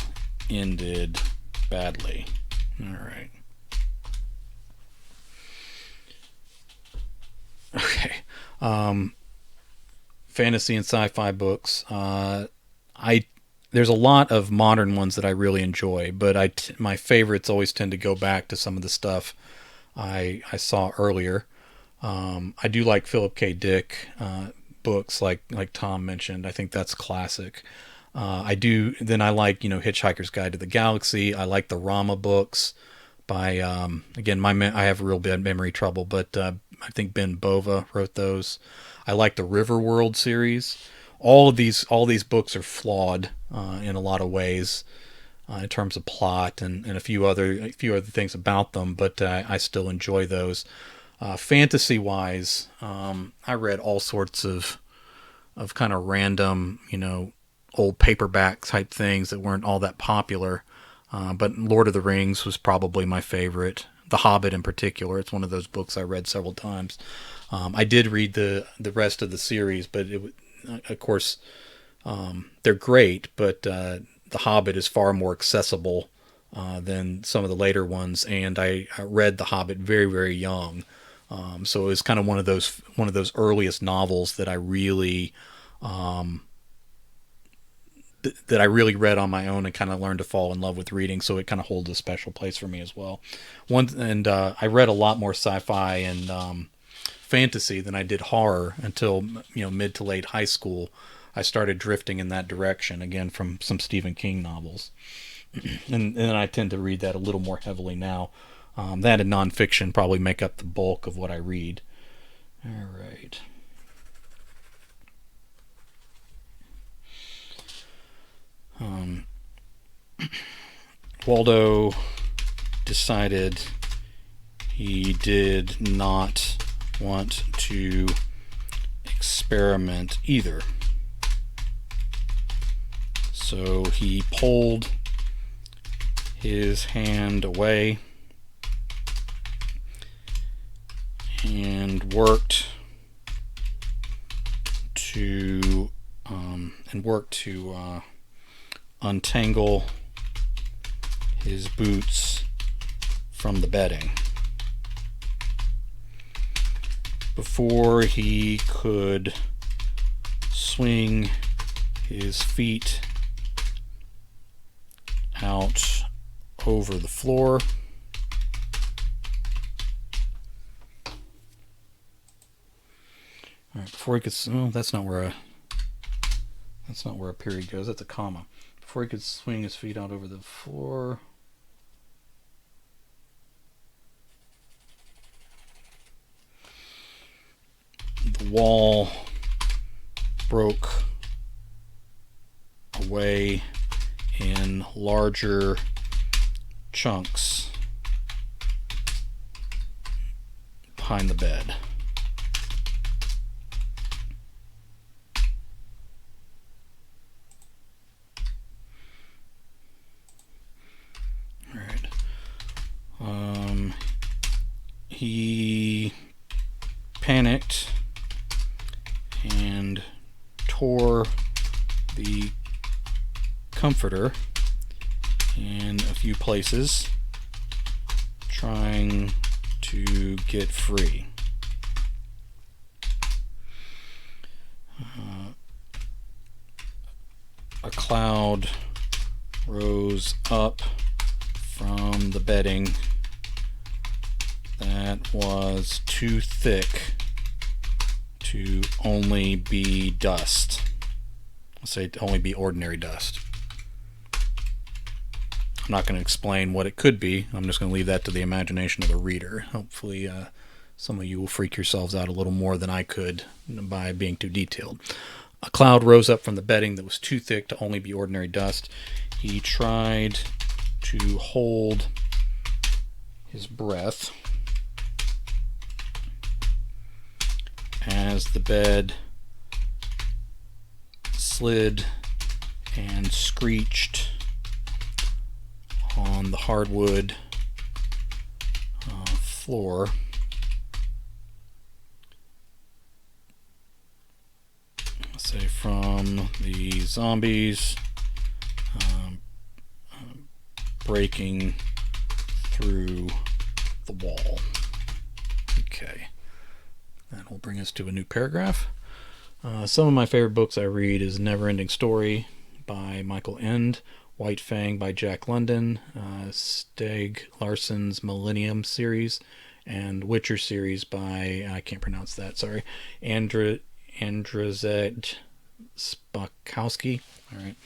ended badly. All right. Okay. Fantasy and sci-fi books. There's a lot of modern ones that I really enjoy, but my favorites always tend to go back to some of the stuff I saw earlier. I do like Philip K. Dick books, like Tom mentioned. I think that's classic. I like, Hitchhiker's Guide to the Galaxy. I like the Rama books by, again, I have real bad memory trouble, but I think Ben Bova wrote those. I like the Riverworld series. All these books are flawed in a lot of ways in terms of plot and a few other things about them, but I still enjoy those. Fantasy wise, I read all sorts of kind of random, old paperback type things that weren't all that popular. But Lord of the Rings was probably my favorite. The Hobbit in particular. It's one of those books I read several times. I did read the rest of the series, but of course, they're great, but The Hobbit is far more accessible than some of the later ones, and I read The Hobbit very, very young. So it was kind of one of those earliest novels that I really read on my own and kind of learned to fall in love with reading. So it kind of holds a special place for me as well. I read a lot more sci-fi and fantasy than I did horror until mid to late high school. I started drifting in that direction again from some Stephen King novels, and I tend to read that a little more heavily now. That and nonfiction probably make up the bulk of what I read. All right. Waldo decided he did not want to experiment either. So he pulled his hand away and worked to untangle his boots from the bedding. Before he could swing his feet out over the floor, all right, before he could, that's not where a period goes. That's a comma. Before he could swing his feet out over the floor, the wall broke away in larger chunks behind the bed. He panicked and tore the comforter in a few places, trying to get free. A cloud rose up from the bedding that was too thick to only be dust. I'll say to only be ordinary dust. I'm not going to explain what it could be. I'm just going to leave that to the imagination of the reader. Hopefully some of you will freak yourselves out a little more than I could by being too detailed. A cloud rose up from the bedding that was too thick to only be ordinary dust. He tried to hold his breath as the bed slid and screeched on the hardwood floor. Say from the zombies breaking through the wall. Okay, that will bring us to a new paragraph. Some of my favorite books I read is Neverending Story by Michael Ende, White Fang by Jack London, Stieg Larsson's Millennium series, and Witcher series by, I can't pronounce that, sorry, Andrzej Spakowski. All right.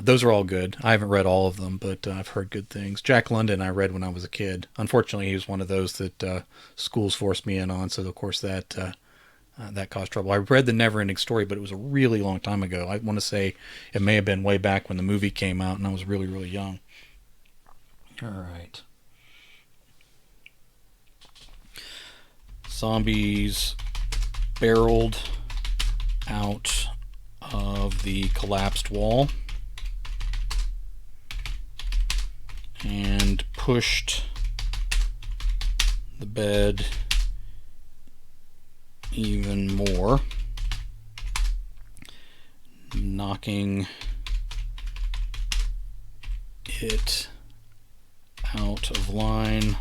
Those are all good. I haven't read all of them, but I've heard good things. Jack London I read when I was a kid. Unfortunately, he was one of those that schools forced me in on, so of course that caused trouble. I read The Neverending Story, but it was a really long time ago. I want to say it may have been way back when the movie came out, and I was really, really young. All right. Zombies barreled out of the collapsed wall and pushed the bed even more, knocking it out of line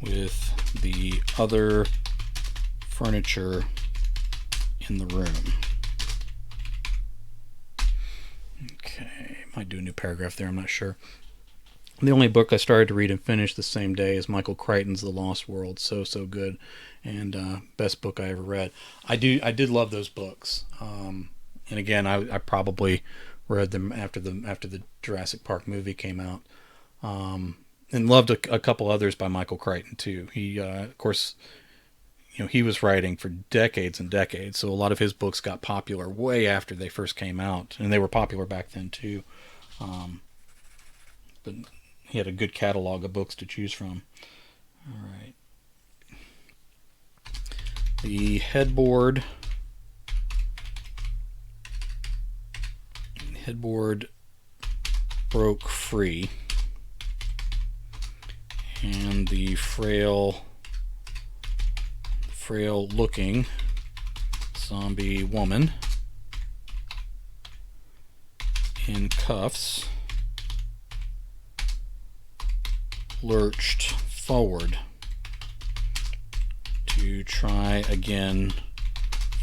with the other furniture in the room. Okay, might do a new paragraph there, I'm not sure. The only book I started to read and finished the same day is Michael Crichton's The Lost World. So good, and best book I ever read. I did love those books. And again, I probably read them after the Jurassic Park movie came out. And loved a couple others by Michael Crichton too. He, of course, he was writing for decades and decades, so a lot of his books got popular way after they first came out, and they were popular back then too. But he had a good catalog of books to choose from. All right. The headboard broke free, and the frail looking zombie woman in cuffs lurched forward to try again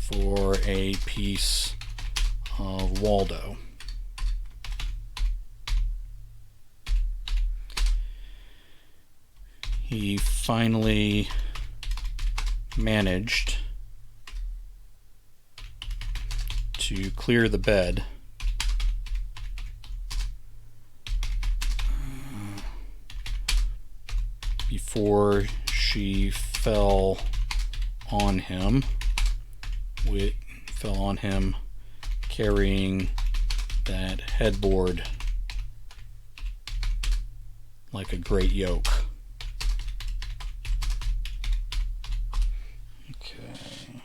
for a piece of Waldo. He finally managed to clear the bed before she fell on him carrying that headboard like a great yoke. Okay.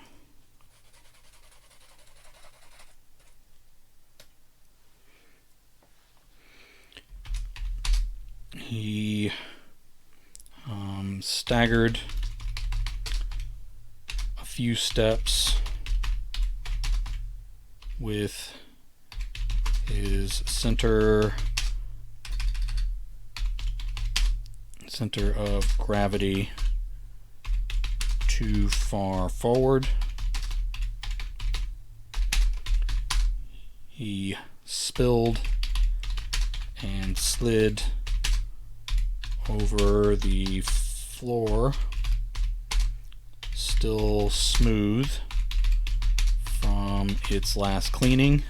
He staggered a few steps with his center of gravity too far forward. He spilled and slid over the floor, still smooth from its last cleaning.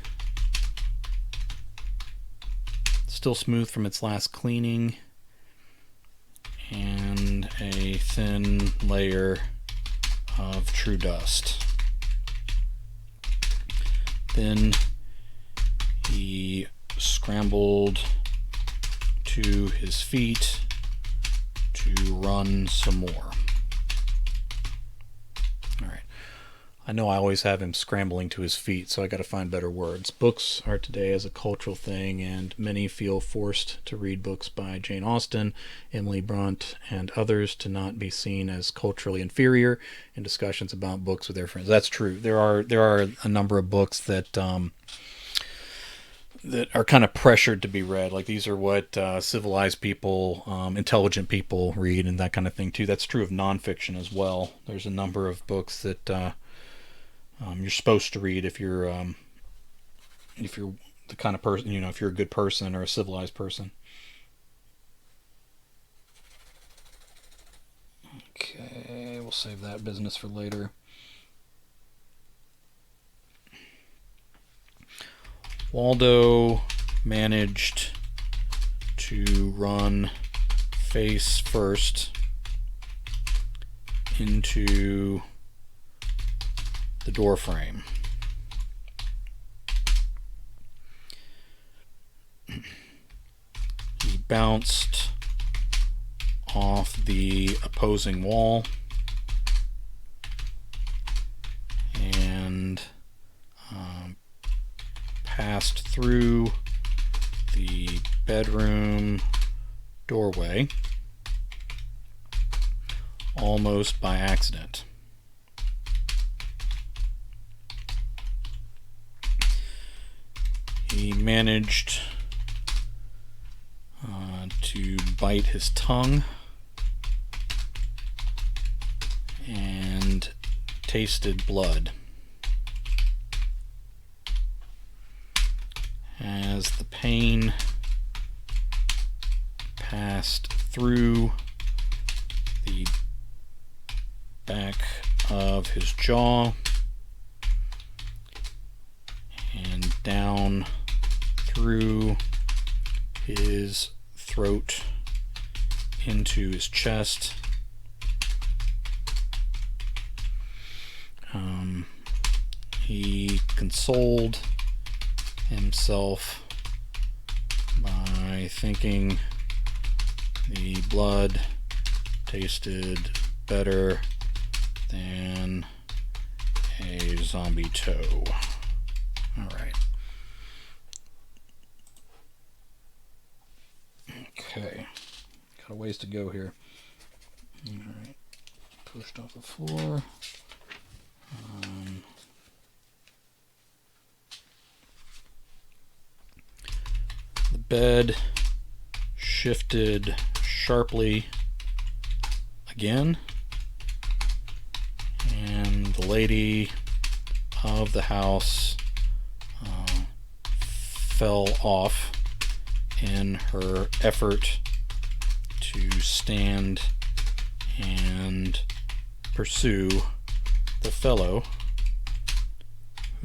And a thin layer of true dust. Then he scrambled to his feet run some more. All right. I know I always have him scrambling to his feet, so I got to find better words. Books are today as a cultural thing, and many feel forced to read books by Jane Austen, Emily Bront, and others to not be seen as culturally inferior in discussions about books with their friends. That's true. There are a number of books that that are kind of pressured to be read. Like, these are what civilized people, intelligent people read, and that kind of thing too. That's true of nonfiction as well. There's a number of books that you're supposed to read if you're the kind of person, if you're a good person or a civilized person. Okay, we'll save that business for later. Waldo managed to run face first into the door frame. He bounced off the opposing wall and passed through the bedroom doorway almost by accident. He managed to bite his tongue and tasted blood. As the pain passed through the back of his jaw and down through his throat into his chest, he consoled himself by thinking the blood tasted better than a zombie toe. Alright. Okay. Got a ways to go here. Alright. Pushed off the floor. The bed shifted sharply again, and the lady of the house fell off in her effort to stand and pursue the fellow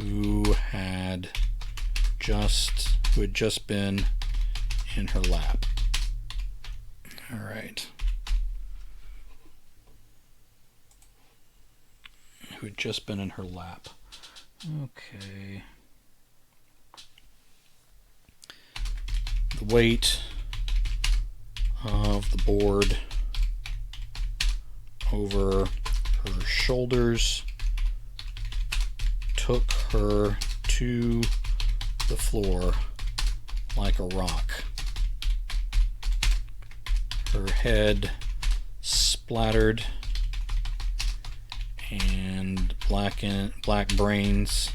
who had just been in her lap. All right. Who had just been in her lap. Okay. The weight of the board over her shoulders took her to the floor like a rock. Her head splattered and black brains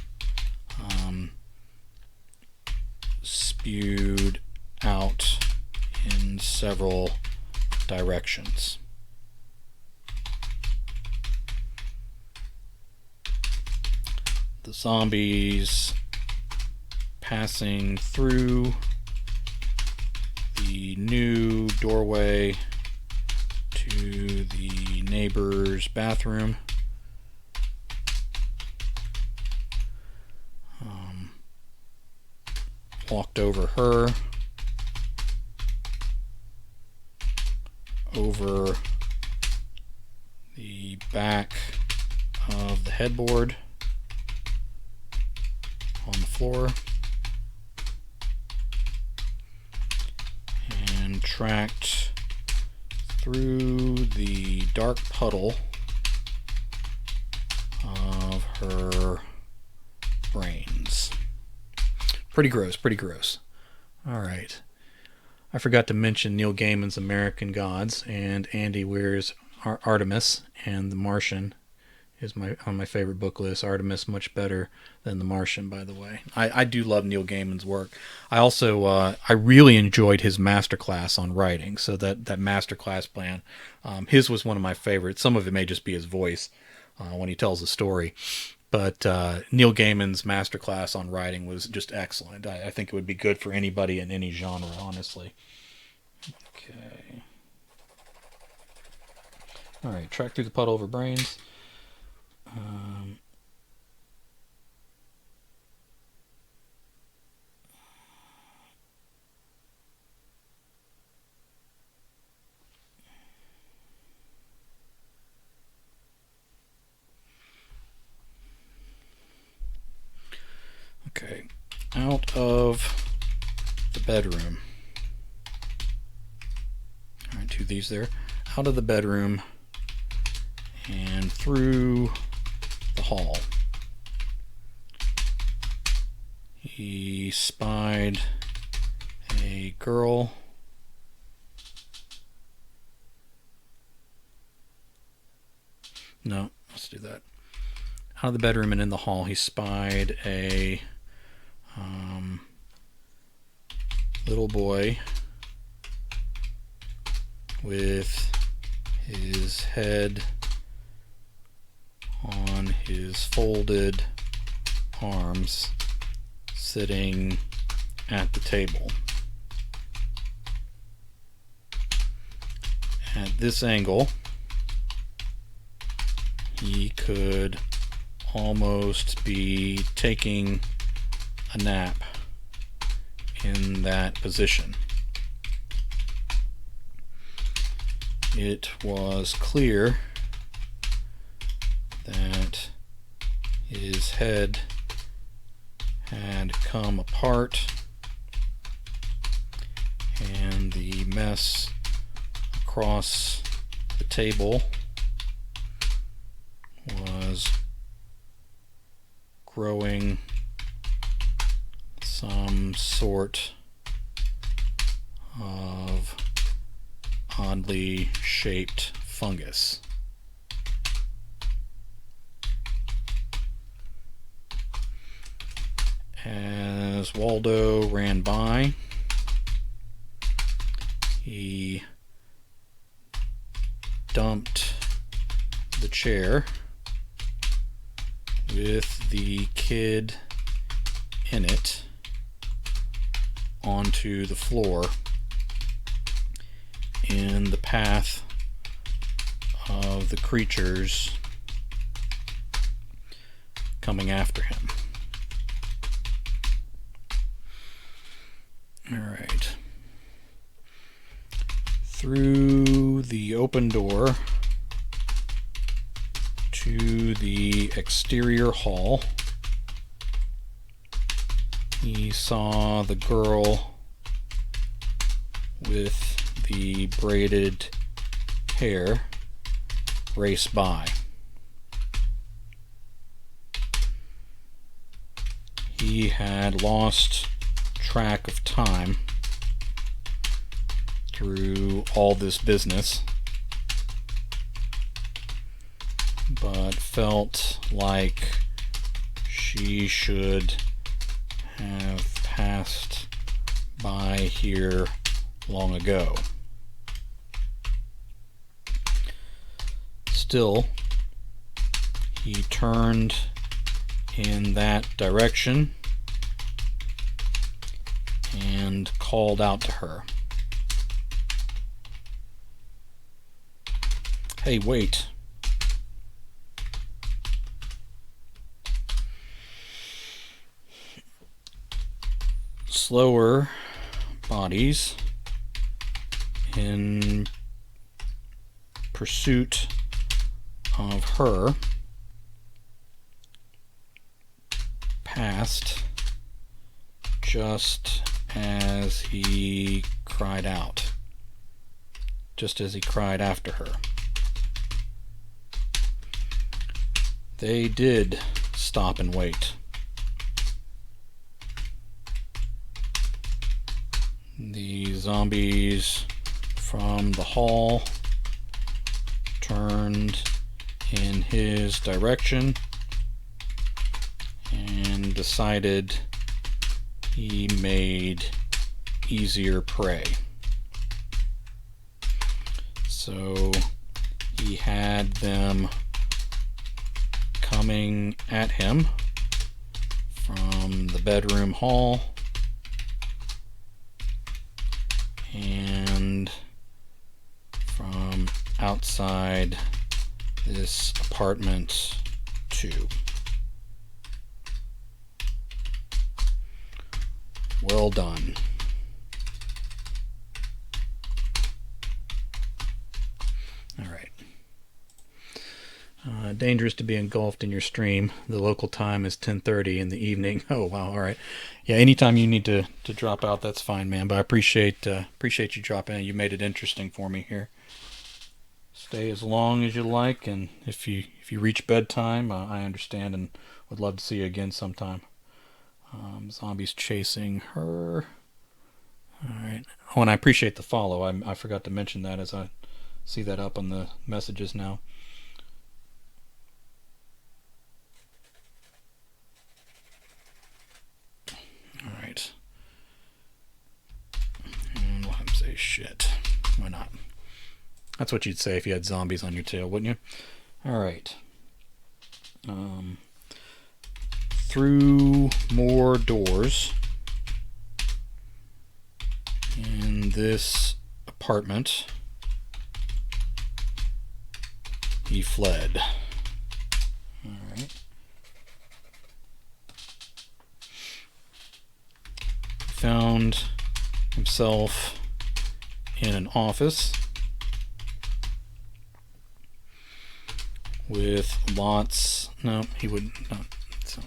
spewed out in several directions. The zombies passing through the new doorway to the neighbor's bathroom walked over her, over the back of the headboard on the floor, and tracked through the dark puddle of her brains. Pretty gross, pretty gross. Alright. I forgot to mention Neil Gaiman's American Gods and Andy Weir's Artemis, and The Martian is on my favorite book list. Artemis much better than The Martian, by the way. I do love Neil Gaiman's work. I also I really enjoyed his masterclass on writing. So that masterclass plan, his was one of my favorites. Some of it may just be his voice when he tells the story, but Neil Gaiman's masterclass on writing was just excellent. I think it would be good for anybody in any genre, honestly. Okay. All right, track through the puddle of her brains. Okay, out of the bedroom. All right, 2 of these there. Out of the bedroom and through the hall. He spied a girl. No, let's do that. Out of the bedroom and in the hall, he spied a little boy with his head on his folded arms sitting at the table. At this angle, he could almost be taking a nap in that position. It was clear that his head had come apart and the mess across the table was growing some sort of oddly shaped fungus. As Waldo ran by, he dumped the chair with the kid in it onto the floor in the path of the creatures coming after him. Alright. Through the open door to the exterior hall, he saw the girl with the braided hair race by. He had lost track of time through all this business, but felt like she should have passed by here long ago. Still, he turned in that direction and called out to her. Hey, wait. Slower bodies in pursuit of her passed just as he cried out. just as he cried after her. They did stop and wait. The zombies from the hall turned in his direction and decided he made easier prey. So he had them coming at him from the bedroom hall and from outside this apartment too. Well done. All right. Dangerous to be engulfed in your stream. The local time is 10:30 in the evening. Oh wow! All right. Yeah. Anytime you need to drop out, that's fine, man. But I appreciate you dropping in. You made it interesting for me here. Stay as long as you like, and if you reach bedtime, I understand and would love to see you again sometime. Zombies chasing her. Alright. Oh, and I appreciate the follow. I forgot to mention that as I see that up on the messages now. Alright. And we'll have him say shit. Why not? That's what you'd say if you had zombies on your tail, wouldn't you? Alright. Through more doors in this apartment, he fled. Alright. Found himself in an office with lots. No, he would not. So.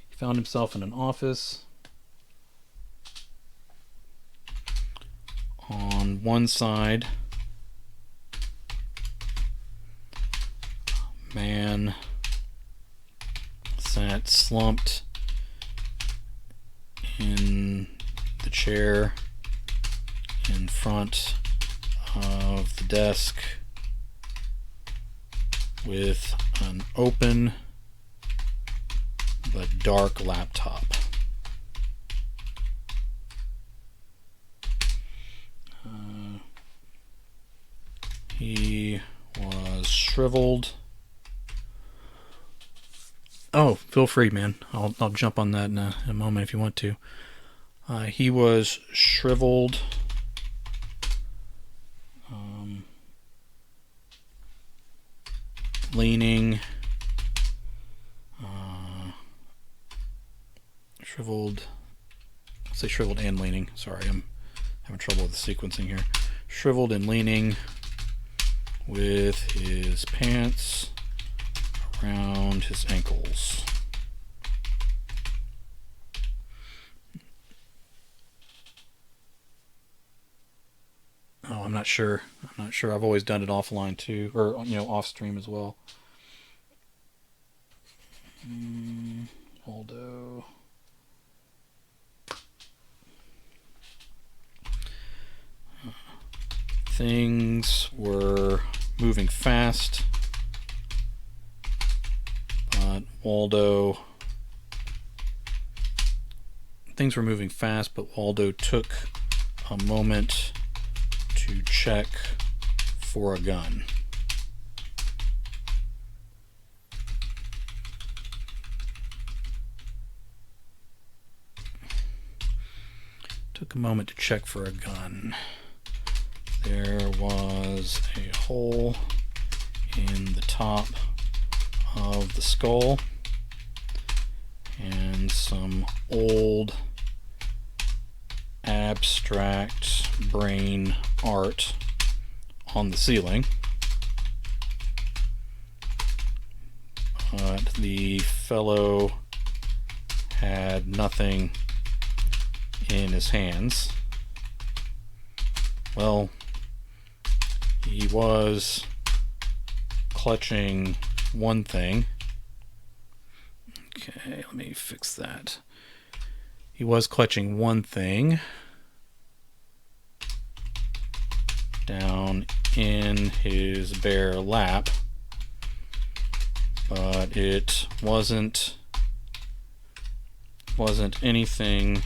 He found himself in an office. On one side, a man sat slumped in the chair in front of the desk with an open but dark laptop. He was shriveled. Oh, feel free, man. I'll jump on that in a moment if you want to. He was shriveled. Leaning. Shriveled. I'll say shriveled and leaning. Sorry, I'm having trouble with the sequencing here. Shriveled and leaning with his pants around his ankles. Oh, I'm not sure. I've always done it offline too, or off stream as well. Waldo. Things were moving fast, but Waldo took a moment to check for a gun. There was a hole in the top of the skull and some old abstract brain art on the ceiling. But the fellow had nothing in his hands. Well, he was clutching one thing. Okay, let me fix that. He was clutching one thing down in his bare lap, but it wasn't anything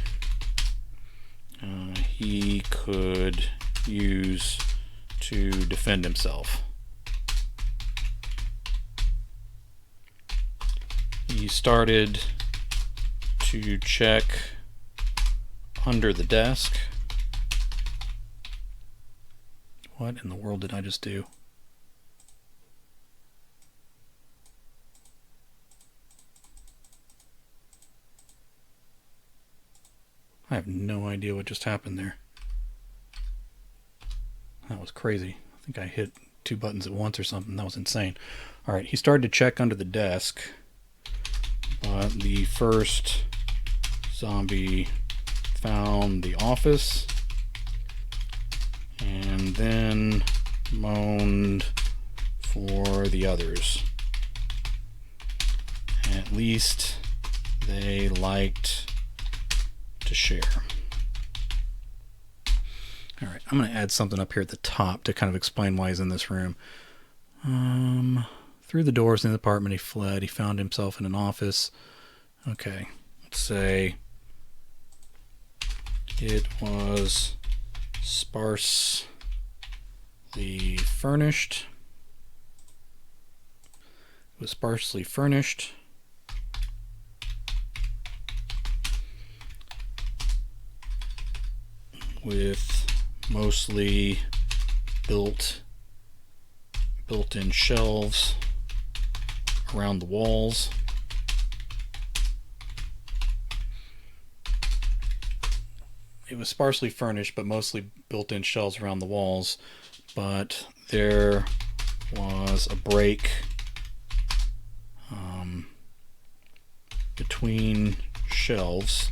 he could use to defend himself. He started to check under the desk. What in the world did I just do? I have no idea what just happened there. That was crazy. I think I hit 2 buttons at once or something. That was insane. Alright, he started to check under the desk, but the first zombie found the office and then moaned for the others. At least they liked to share. Alright, I'm going to add something up here at the top to kind of explain why he's in this room. Through the doors in the apartment he fled. He found himself in an office. Okay, let's say it was sparsely furnished. It was sparsely furnished. With mostly built-in shelves around the walls. It was sparsely furnished, but mostly built-in shelves around the walls. But there was a break between shelves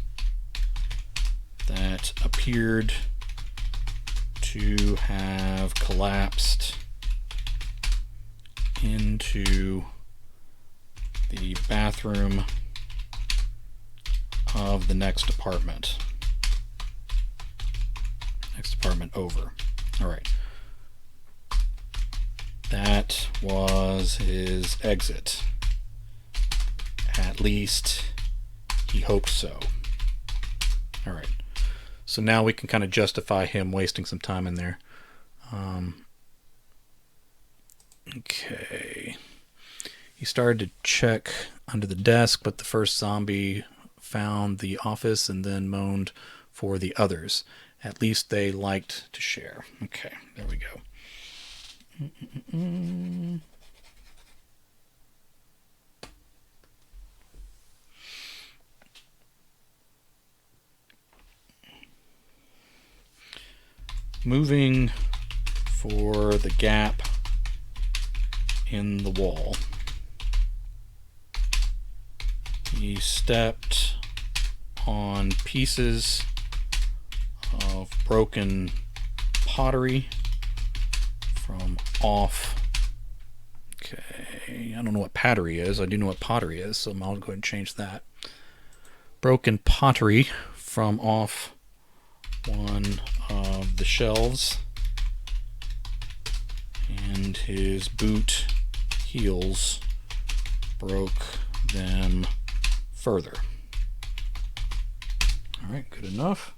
that appeared to have collapsed into the bathroom of the next apartment. Next apartment over. Alright. That was his exit. At least he hoped so. Alright. So now we can kind of justify him wasting some time in there. Okay. He started to check under the desk, but the first zombie found the office and then moaned for the others. At least they liked to share. Okay, there we go. Moving for the gap in the wall. He stepped on pieces of broken pottery from off. Okay, I don't know what pottery is. I do know what pottery is, so I'll go ahead and change that. Broken pottery from off one of the shelves, and his boot heels broke them further. Alright, good enough.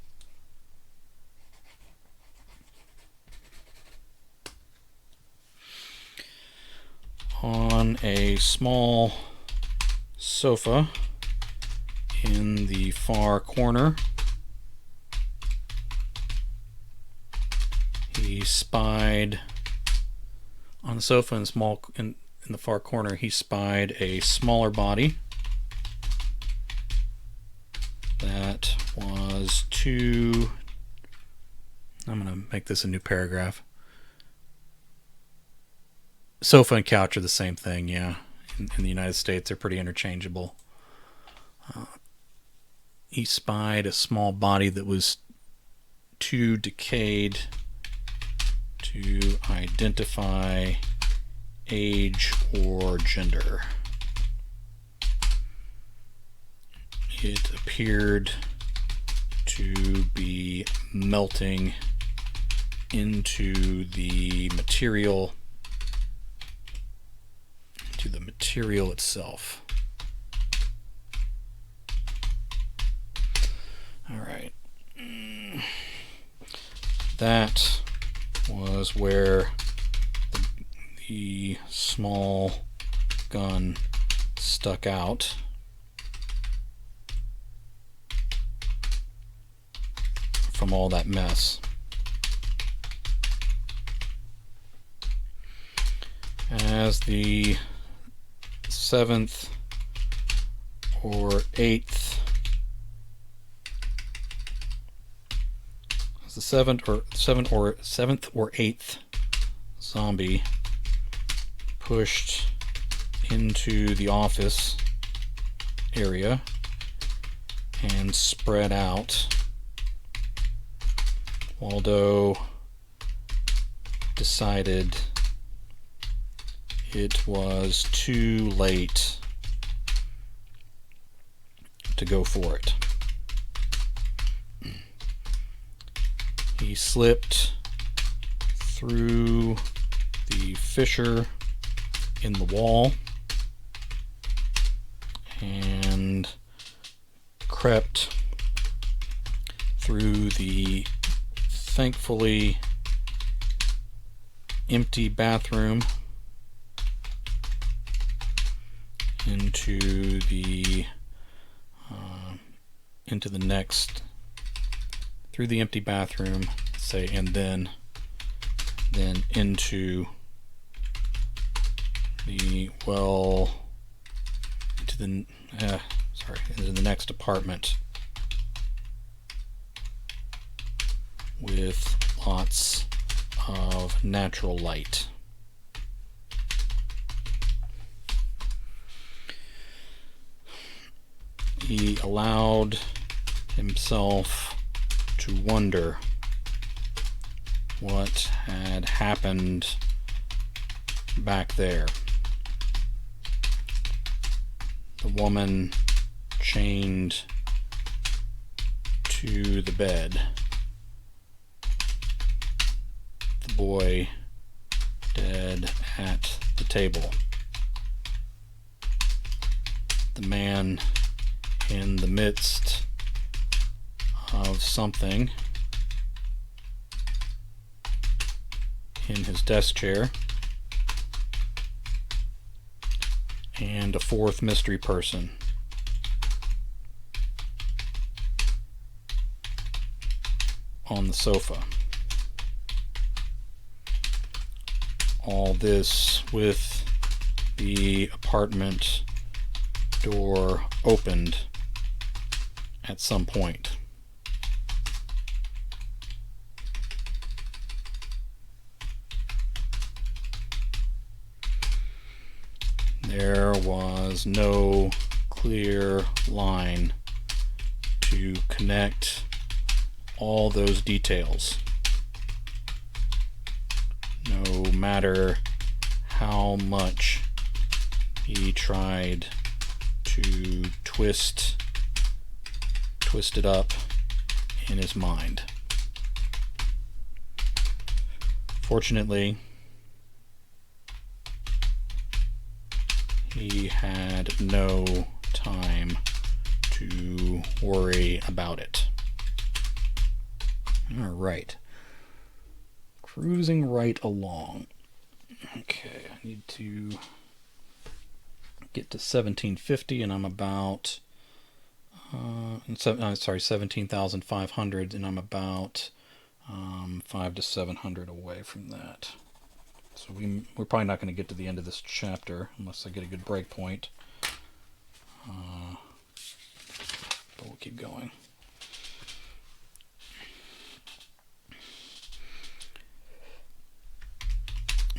On a small sofa in the far corner, he spied on the sofa in the far corner. He spied a smaller body that was too. I'm going to make this a new paragraph. Sofa and couch are the same thing, yeah. In the United States, they're pretty interchangeable. He spied a small body that was too decayed to identify age or gender. It appeared to be melting into the material itself. Alright. That was where the small gun stuck out. From all that mess. As the 7th or 8th, as the 7th or 8th zombie pushed into the office area and spread out, Waldo decided it was too late to go for it. He slipped through the fissure in the wall and crept through the thankfully empty bathroom into the next, through the empty bathroom, say, and then into the into the next apartment with lots of natural light. He allowed himself to wonder what had happened back there. The woman chained to the bed. The boy dead at the table. The man in the midst of something in his desk chair, and a fourth mystery person on the sofa. All this with the apartment door opened at some point. There was no clear line to connect all those details. No matter how much he tried to twist it up in his mind. Fortunately, he had no time to worry about it. All right. Cruising right along. Okay, I need to get to 1750, and I'm about 17,500, and I'm about 500 to 700 away from that. So we're probably not going to get to the end of this chapter unless I get a good break point. But we'll keep going.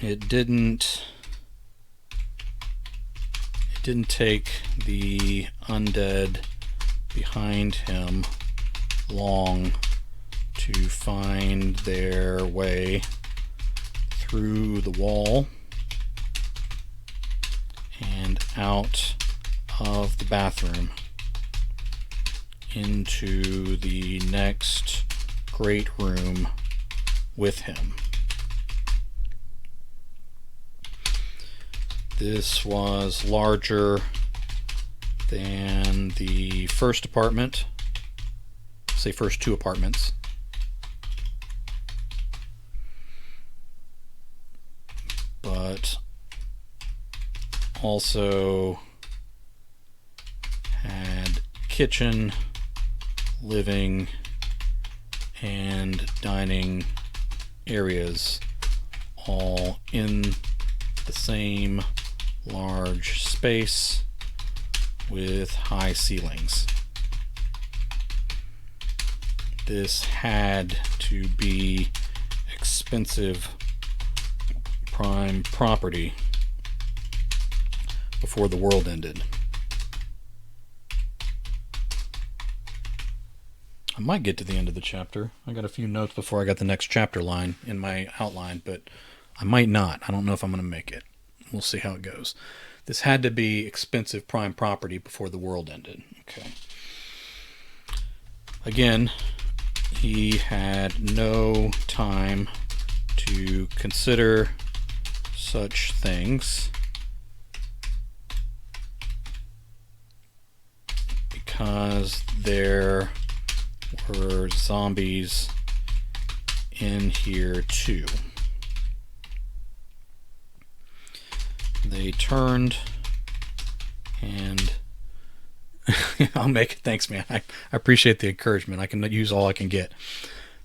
It didn't take the undead behind him long to find their way through the wall and out of the bathroom into the next great room with him. This was larger than the first apartment, say first two apartments. But also had kitchen, living, and dining areas all in the same large space with high ceilings. This had to be expensive prime property before the world ended. I might get to the end of the chapter. I got a few notes before I got the next chapter line in my outline, but I might not. I don't know if I'm going to make it. We'll see how it goes. This had to be expensive prime property before the world ended. Okay. Again, he had no time to consider such things because there were zombies in here too. They turned and I'll make it. Thanks, man. I appreciate the encouragement. I can use all I can get.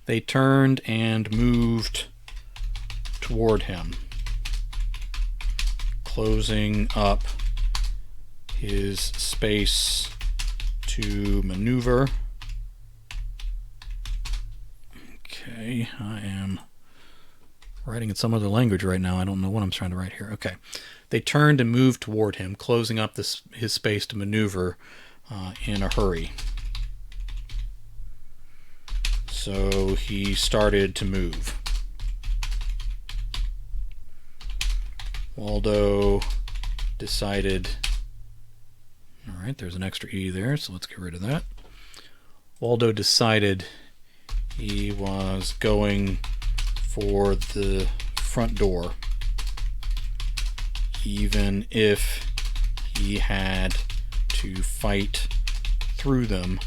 They turned and moved toward him, closing up his space to maneuver. Okay, I am writing in some other language right now. I don't know what I'm trying to write here. Okay. They turned and moved toward him, closing up his space to maneuver in a hurry. So he started to move. Waldo decided... Alright, there's an extra E there, so let's get rid of that. Waldo decided he was going for the front door, even if he had to fight through them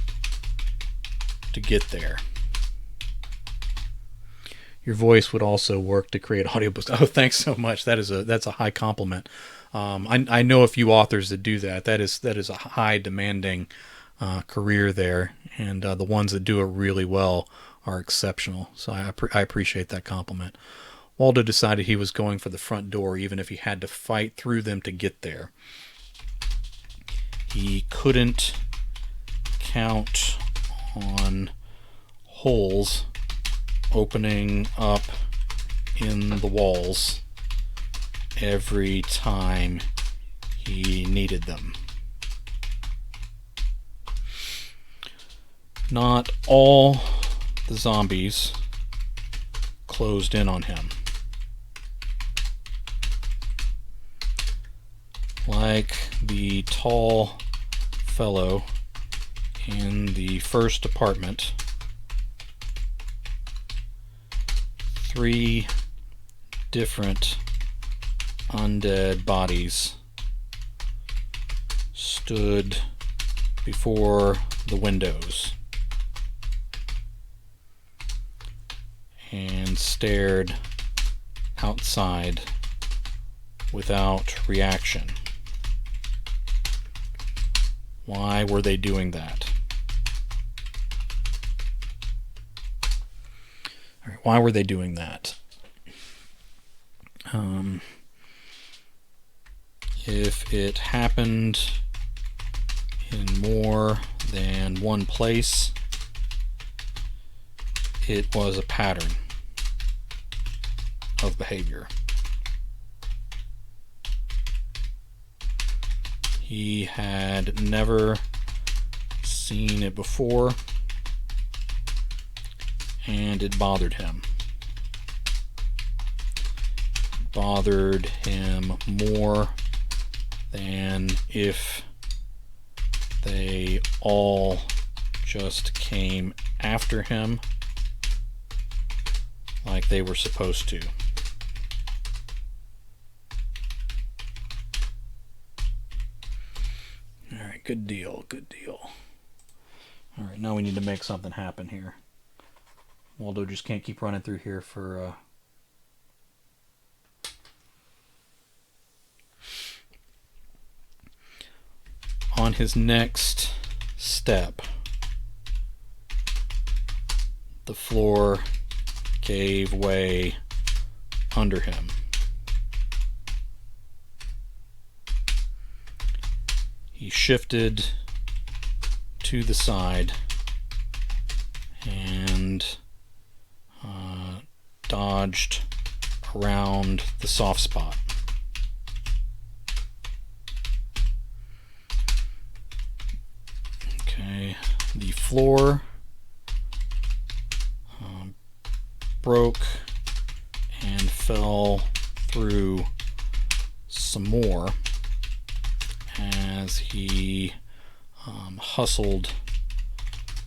to get there. Your voice would also work to create audiobooks. Oh, thanks so much. That's a high compliment. I know a few authors that do that. That is a high demanding career there, and the ones that do it really well are exceptional. So I appreciate that compliment. Waldo decided he was going for the front door, even if he had to fight through them to get there. He couldn't count on holes opening up in the walls every time he needed them. Not all the zombies closed in on him. Like the tall fellow in the first apartment, 3 different undead bodies stood before the windows and stared outside without reaction. Why were they doing that? All right, why were they doing that? If it happened in more than one place, it was a pattern of behavior. He had never seen it before, and it bothered him. bothered him more than if they all just came after him like they were supposed to. Alright, good deal, good deal. Alright, now we need to make something happen here. Waldo just can't keep running through here for... On his next step, the floor gave way under him. He shifted to the side and dodged around the soft spot. Okay, the floor broke and fell through some more as he hustled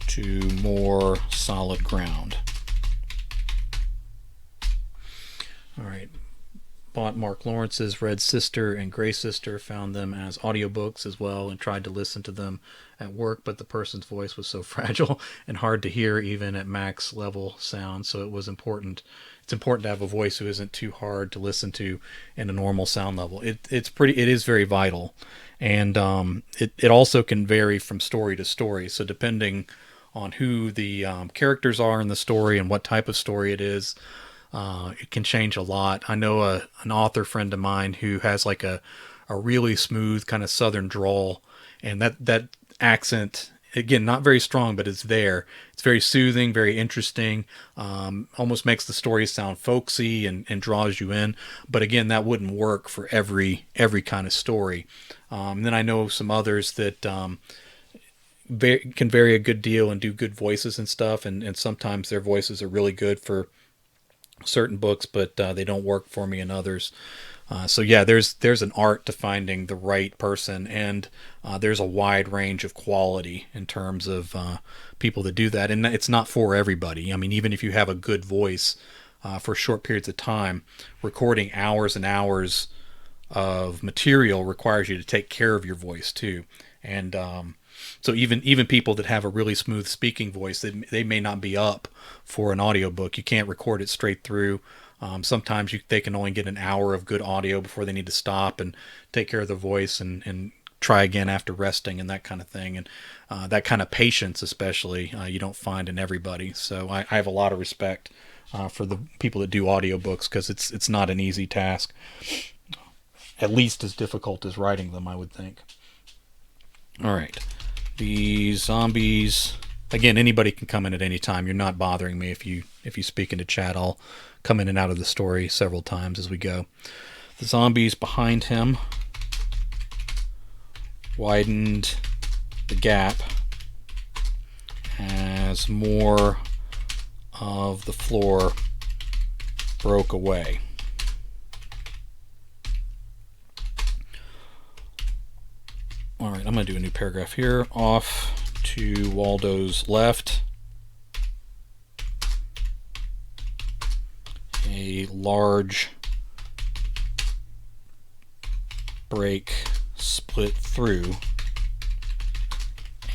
to more solid ground. Alright, bought Mark Lawrence's Red Sister and Gray Sister, found them as audiobooks as well, and tried to listen to them at work, but the person's voice was so fragile and hard to hear even at max level sound, so it was important. It's important to have a voice who isn't too hard to listen to in a normal sound level. It is very vital, and it also can vary from story to story. So depending on who the characters are in the story and what type of story it is, it can change a lot. I know an author friend of mine who has like a really smooth kind of southern drawl, and that accent, again, not very strong, but it's there. It's very soothing, very interesting, almost makes the story sound folksy and draws you in. But again, that wouldn't work for every kind of story. And then I know some others that can vary a good deal and do good voices and stuff, and sometimes their voices are really good for certain books, but they don't work for me in others. So yeah, there's an art to finding the right person, and there's a wide range of quality in terms of people that do that, and it's not for everybody. I mean, even if you have a good voice for short periods of time, recording hours and hours of material requires you to take care of your voice too. And so even people that have a really smooth speaking voice, they may not be up for an audiobook. You can't record it straight through. Sometimes they can only get an hour of good audio before they need to stop and take care of the voice and try again after resting and that kind of thing. And that kind of patience, especially, you don't find in everybody. So I have a lot of respect for the people that do audiobooks, because it's not an easy task. At least as difficult as writing them, I would think. All right. The zombies, again, anybody can come in at any time. You're not bothering me if you speak into chat. I'll come in and out of the story several times as we go. The zombies behind him widened the gap as more of the floor broke away. All right, I'm going to do a new paragraph here. Off to Waldo's left, a large break split through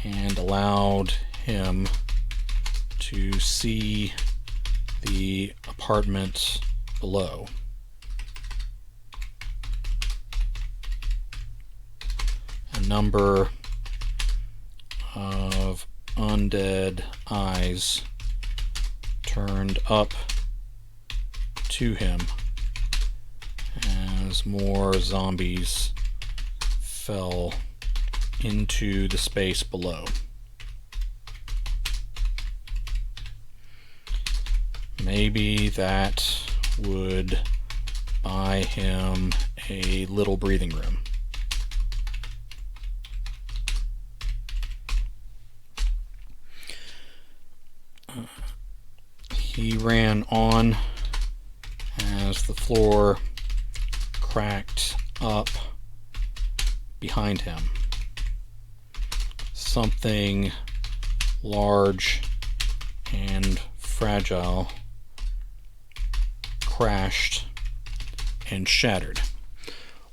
and allowed him to see the apartment below. A number of undead eyes turned up to him as more zombies fell into the space below. Maybe that would buy him a little breathing room. He ran on as the floor cracked up behind him. Something large and fragile crashed and shattered.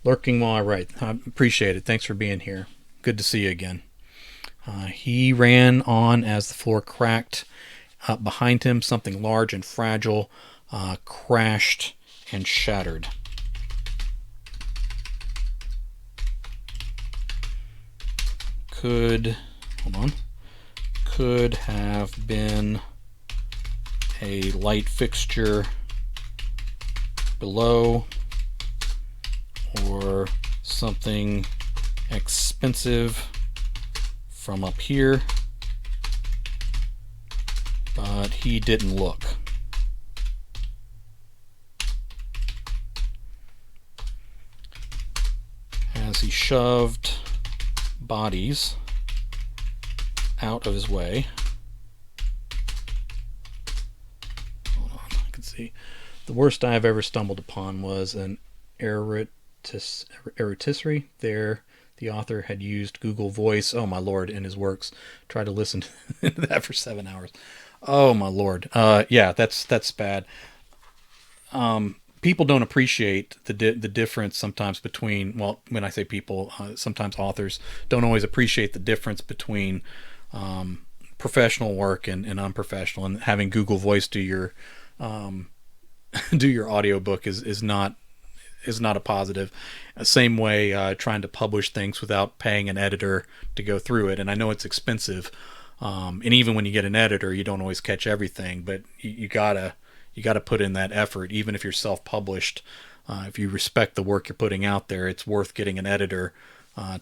Lurking while I write. I appreciate it. Thanks for being here. Good to see you again. He ran on as the floor cracked up behind him. Something large and fragile crashed and shattered. Could have been a light fixture below, or something expensive from up here, but he didn't look. As he shoved bodies out of his way. Hold on, I can see. The worst I have ever stumbled upon was an erotisserie. There, the author had used Google Voice, oh my lord, in his works. Try to listen to that for 7 hours. Oh my lord. Yeah, that's bad. People don't appreciate the difference sometimes between, well, when I say people, sometimes authors don't always appreciate the difference between professional work and unprofessional, and having Google Voice do your do your audiobook is not a positive. Same way trying to publish things without paying an editor to go through it, and I know it's expensive, and even when you get an editor you don't always catch everything, but you gotta put in that effort, even if you're self-published. If you respect the work you're putting out there, it's worth getting an editor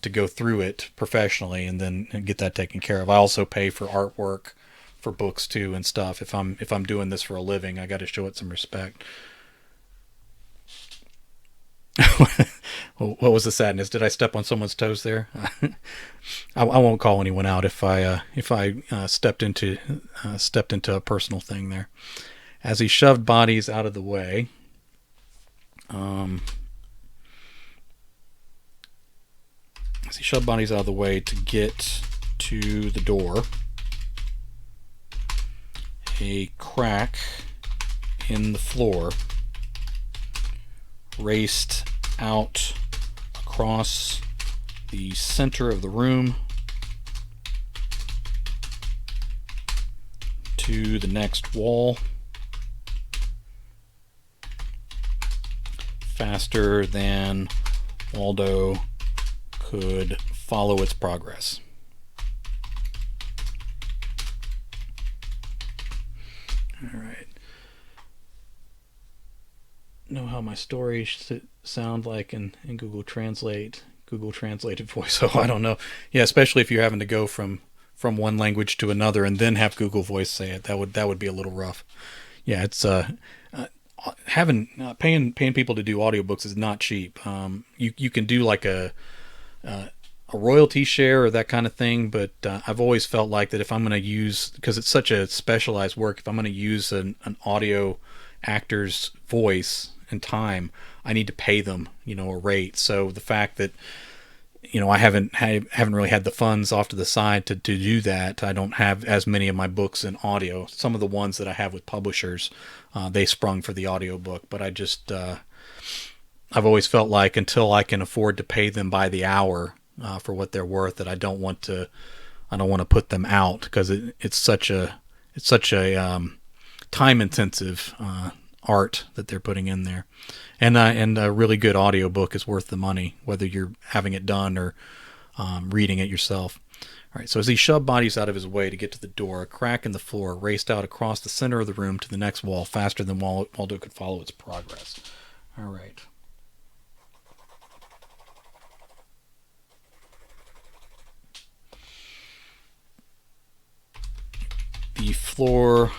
to go through it professionally and then get that taken care of. I also pay for artwork for books too and stuff. If I'm doing this for a living, I got to show it some respect. What was the sadness? Did I step on someone's toes there? I won't call anyone out if I stepped into a personal thing there. As he shoved bodies out of the way, to get to the door, a crack in the floor raced out across the center of the room to the next wall, faster than Waldo could follow its progress. All right. Know how my stories sound like in Google Translate, Google Translated voice. Oh, I don't know. Yeah, especially if you're having to go from one language to another and then have Google Voice say it. That would be a little rough. Yeah, it's paying people to do audiobooks is not cheap. You can do like a royalty share or that kind of thing, but I've always felt like that if I'm going to use, because it's such a specialized work, if I'm going to use an audio actor's voice and time, I need to pay them, a rate. So the fact that, I haven't really had the funds off to the side to do that. I don't have as many of my books in audio. Some of the ones that I have with publishers, they sprung for the audiobook, but I've always felt like until I can afford to pay them by the hour for what they're worth, that I don't want to put them out, because it's such a time intensive art that they're putting in there, and a really good audiobook is worth the money, whether you're having it done or reading it yourself. All right, so as he shoved bodies out of his way to get to the door, a crack in the floor raced out across the center of the room to the next wall, faster than Waldo could follow its progress. All right. The floor.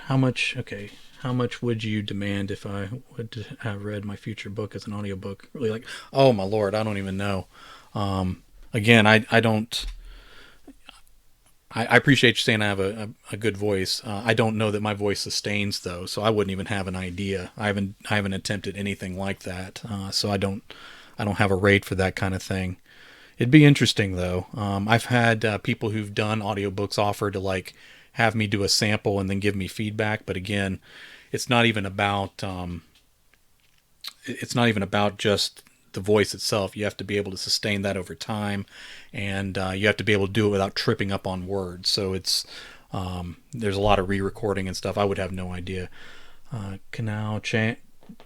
How much would you demand if I would have read my future book as an audiobook? Really, like, oh my lord, I don't even know. Again, I I appreciate you saying I have a good voice. I don't know that my voice sustains though, so I wouldn't even have an idea. I haven't attempted anything like that, so I don't have a rate for that kind of thing. It'd be interesting though. I've had people who've done audiobooks offer to like have me do a sample and then give me feedback, but again, it's not even about it's not even about just the voice itself. You have to be able to sustain that over time, and you have to be able to do it without tripping up on words. So it's there's a lot of re-recording and stuff. I would have no idea. Canal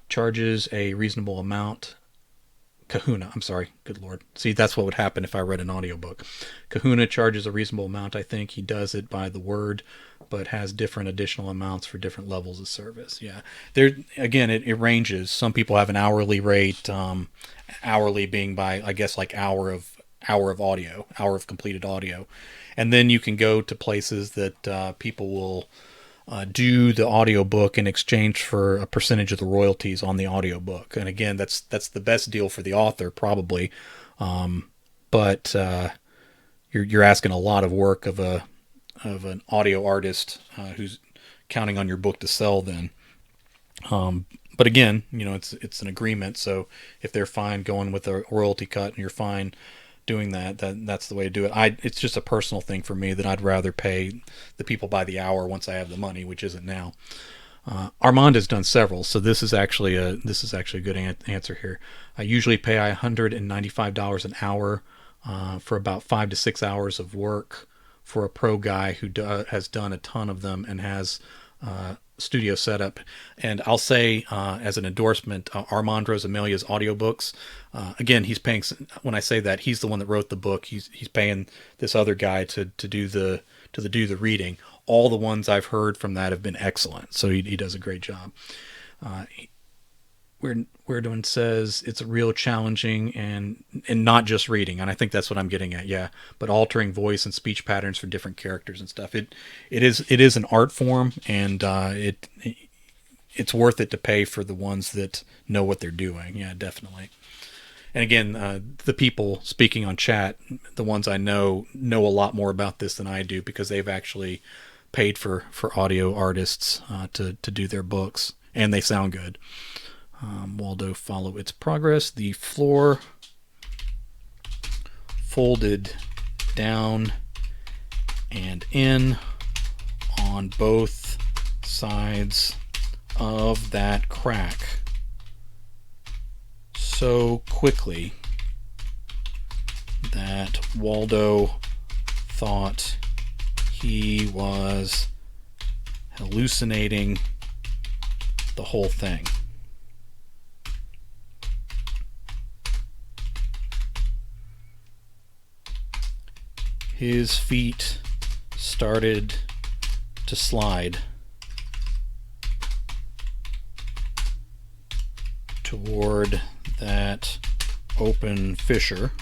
charges a reasonable amount. Kahuna, I'm sorry, good lord. See, that's what would happen if I read an audiobook. Kahuna charges a reasonable amount, I think. He does it by the word, but has different additional amounts for different levels of service. Yeah. There again, it ranges. Some people have an hourly rate, hourly being by, I guess, like hour of audio, hour of completed audio. And then you can go to places that people will do the audiobook in exchange for a percentage of the royalties on the audiobook. And again, that's the best deal for the author probably. But you're asking a lot of work of an audio artist who's counting on your book to sell then. But again, it's an agreement. So if they're fine going with a royalty cut and you're fine doing that's the way to do it. It's just a personal thing for me that I'd rather pay the people by the hour once I have the money, which isn't now. Armand has done several, so this is actually a good answer here. I usually pay $195 an hour for about 5 to 6 hours of work for a pro guy who has done a ton of them and has studio setup. And I'll say as an endorsement, Armand Rosamelia's audiobooks, again, he's paying, when I say that, he's the one that wrote the book. He's paying this other guy to do the reading. All the ones I've heard from that have been excellent, so he does a great job. Weirdwin says it's a real challenging and not just reading, and I think that's what I'm getting at, yeah. But altering voice and speech patterns for different characters and stuff. It is an art form, and it's worth it to pay for the ones that know what they're doing. Yeah, definitely. And again, the people speaking on chat, the ones I know a lot more about this than I do because they've actually paid for audio artists to do their books, and they sound good. Waldo, follow its progress. The floor folded down and in on both sides of that crack so quickly that Waldo thought he was hallucinating the whole thing. His feet started to slide toward that open fissure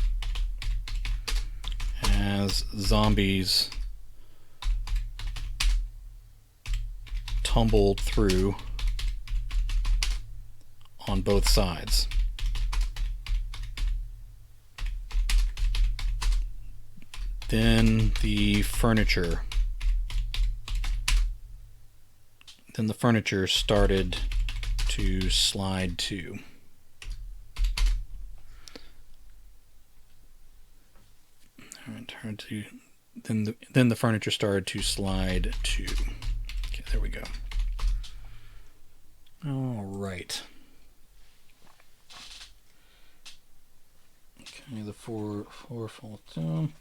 as zombies tumbled through on both sides. Then the furniture started to slide too. Then the furniture started to slide too. Okay, there we go. All right. Okay, the four falls down.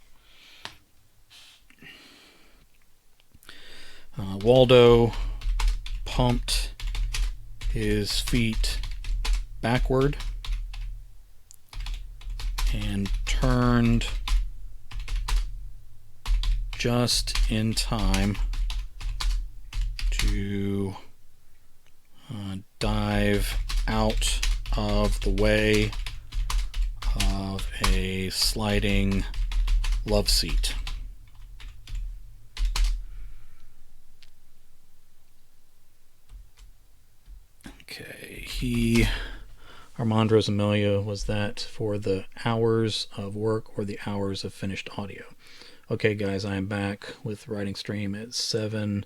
Waldo pumped his feet backward and turned just in time to dive out of the way of a sliding love seat. Okay, Armand Rosamelia, was that for the hours of work or the hours of finished audio? Okay, guys, I am back with writing stream at 7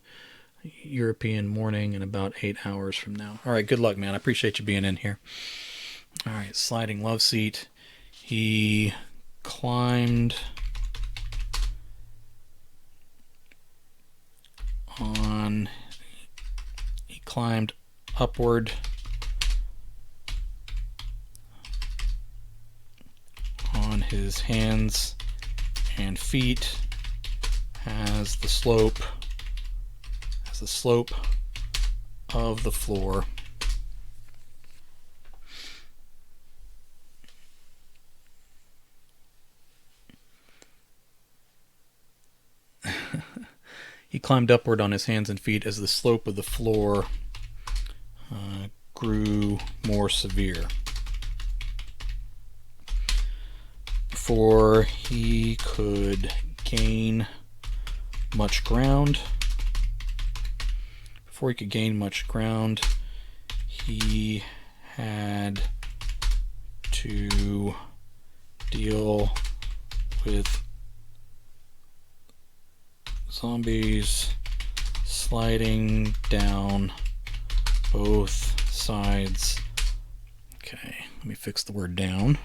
European morning in about 8 hours from now. All right, good luck, man. I appreciate you being in here. All right, sliding love seat. He climbed upward on his hands and feet as the slope of the floor. He climbed upward on his hands and feet as the slope of the floor grew more severe. Before he could gain much ground, he had to deal with zombies sliding down both sides. Okay, let me fix the word down.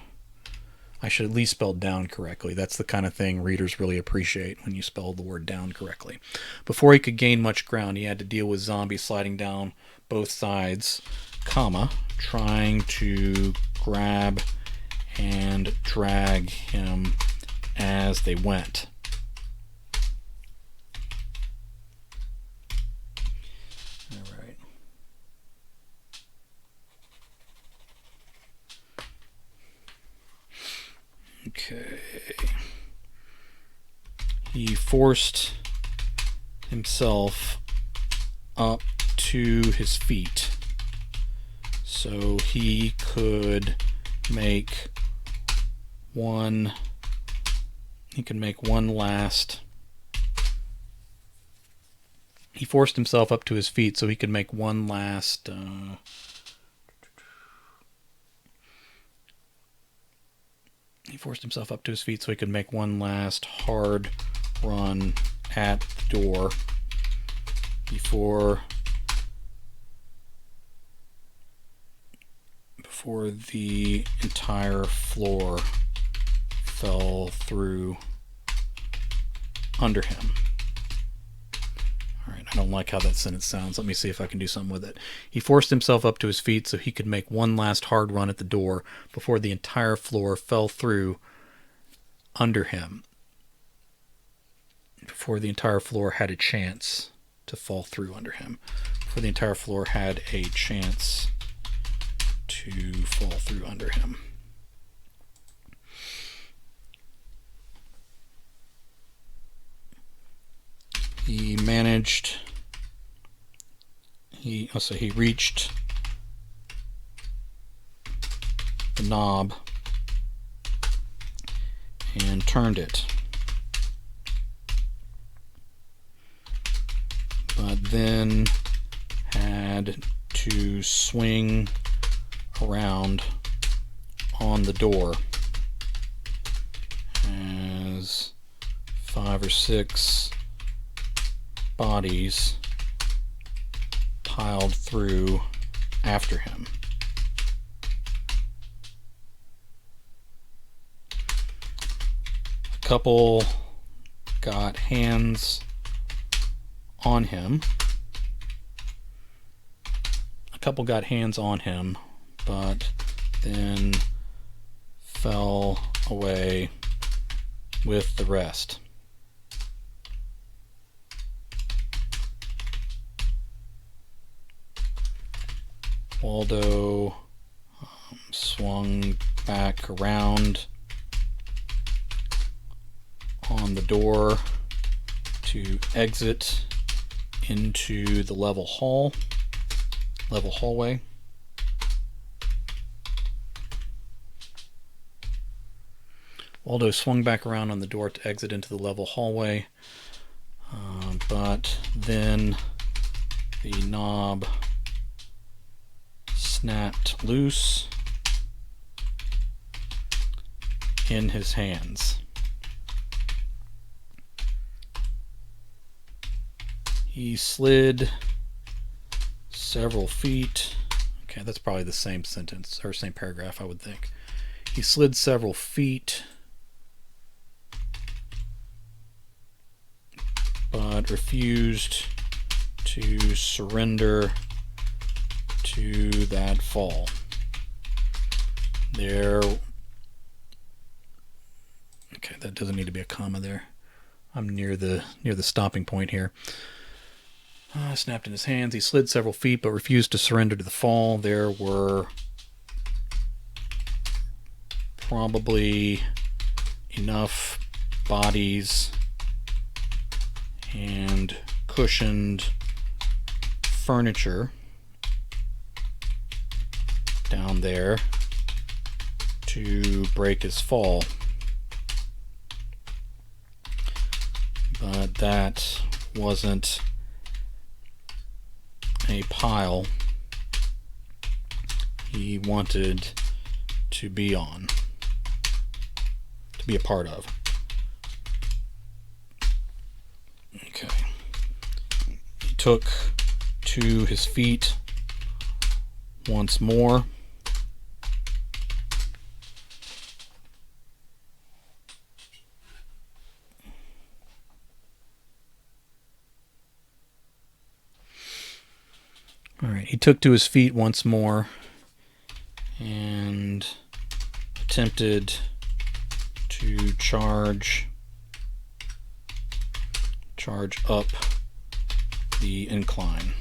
I should at least spell down correctly. That's the kind of thing readers really appreciate when you spell the word down correctly. Before he could gain much ground, he had to deal with zombies sliding down both sides, trying to grab and drag him as they went. All right. Okay. He forced himself up to his feet so he could make one last he forced himself up to his feet so he could make one last hard run at the door before the entire floor fell through under him. All right, I don't like how that sentence sounds. Let me see if I can do something with it. He forced himself up to his feet so he could make one last hard run at the door before the entire floor fell through under him. Before the entire floor had a chance to fall through under him. Before the entire floor had a chance to fall through under him. He reached the knob and turned it. But then had to swing around on the door as 5 or 6 bodies piled through after him. A couple got hands on him. But then fell away with the rest. Waldo swung back around on the door to exit into the level hallway. Waldo swung back around on the door to exit into the level hallway, but then the knob snapped loose in his hands. He slid several feet. Okay, that's probably the same sentence, or same paragraph, I would think. He slid several feet, but refused to surrender to that fall. There. Okay, that doesn't need to be a comma there. I'm near the stopping point here. Snapped in his hands. He slid several feet, but refused to surrender to the fall. There were probably enough bodies and cushioned furniture down there to break his fall. But that wasn't a pile he wanted to be on, to be a part of. Okay. He took to his feet once more. All right, he took to his feet once more and attempted to charge up the incline.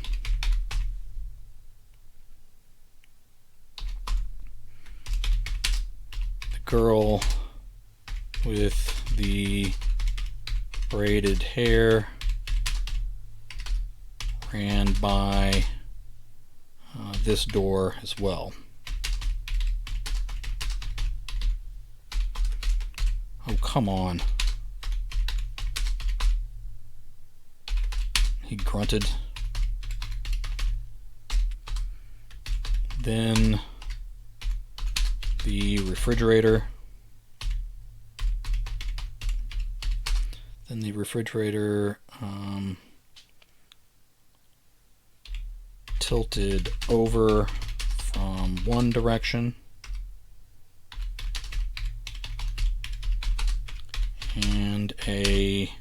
The girl with the braided hair ran by this door as well. Oh, come on. He grunted. Then the refrigerator. Tilted over from one direction and a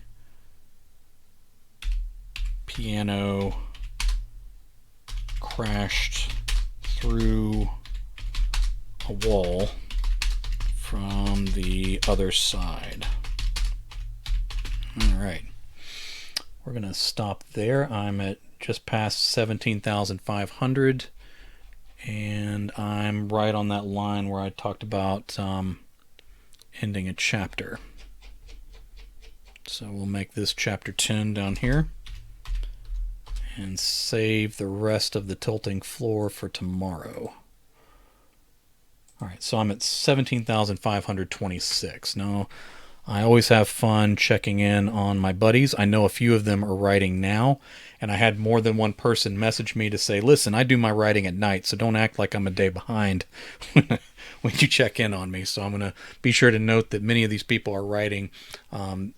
piano crashed through a wall from the other side. All right, we're going to stop there. I'm at just past 17,500, and I'm right on that line where I talked about ending a chapter. So we'll make this chapter 10 down here and save the rest of the tilting floor for tomorrow. All right, so I'm at 17,526. Now, I always have fun checking in on my buddies. I know a few of them are writing now, and I had more than one person message me to say, listen, I do my writing at night, so don't act like I'm a day behind when you check in on me. So I'm going to be sure to note that many of these people are writing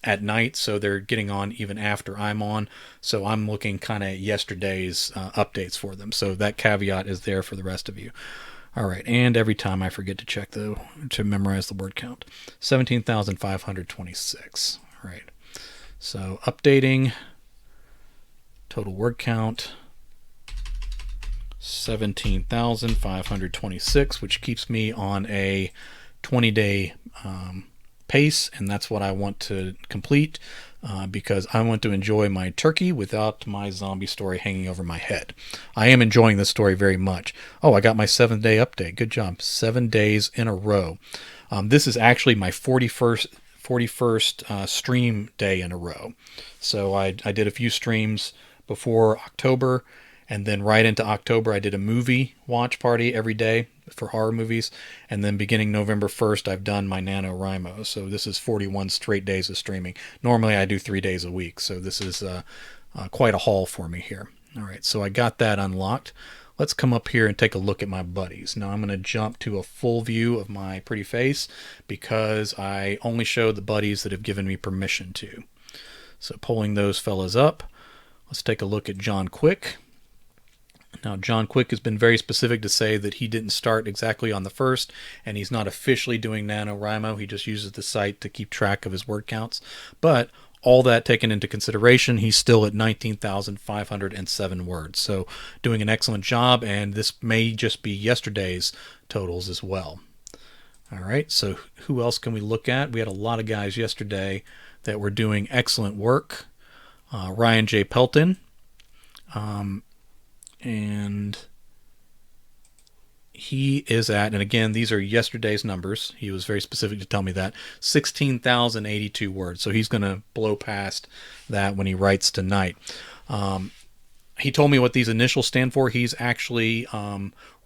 at night, so they're getting on even after I'm on. So I'm looking kind of yesterday's updates for them. So that caveat is there for the rest of you. All right, and every time I forget to check to memorize the word count. 17,526. All right, so updating, total word count, 17,526, which keeps me on a 20-day pace, and that's what I want to complete because I want to enjoy my turkey without my zombie story hanging over my head. I am enjoying this story very much. Oh, I got my 7th-day update. Good job. 7 days in a row. This is actually my 41st stream day in a row. So I did a few streams before October, and then right into October I did a movie watch party every day for horror movies, and then beginning November 1st I've done my NaNoWriMo. So this is 41 straight days of streaming. Normally I do 3 days a week, so this is quite a haul for me here. All right, so I got that unlocked. Let's come up here and take a look at my buddies. Now I'm going to jump to a full view of my pretty face because I only show the buddies that have given me permission to. So pulling those fellas up, Let's take a look at John Quick. Now, John Quick has been very specific to say that he didn't start exactly on the 1st, and he's not officially doing NaNoWriMo. He just uses the site to keep track of his word counts. But all that taken into consideration, he's still at 19,507 words. So doing an excellent job, and this may just be yesterday's totals as well. All right, so who else can we look at? We had a lot of guys yesterday that were doing excellent work. Ryan J. Pelton, and he is at, and again, these are yesterday's numbers. He was very specific to tell me that, 16,082 words. So he's going to blow past that when he writes tonight. He told me what these initials stand for. He's actually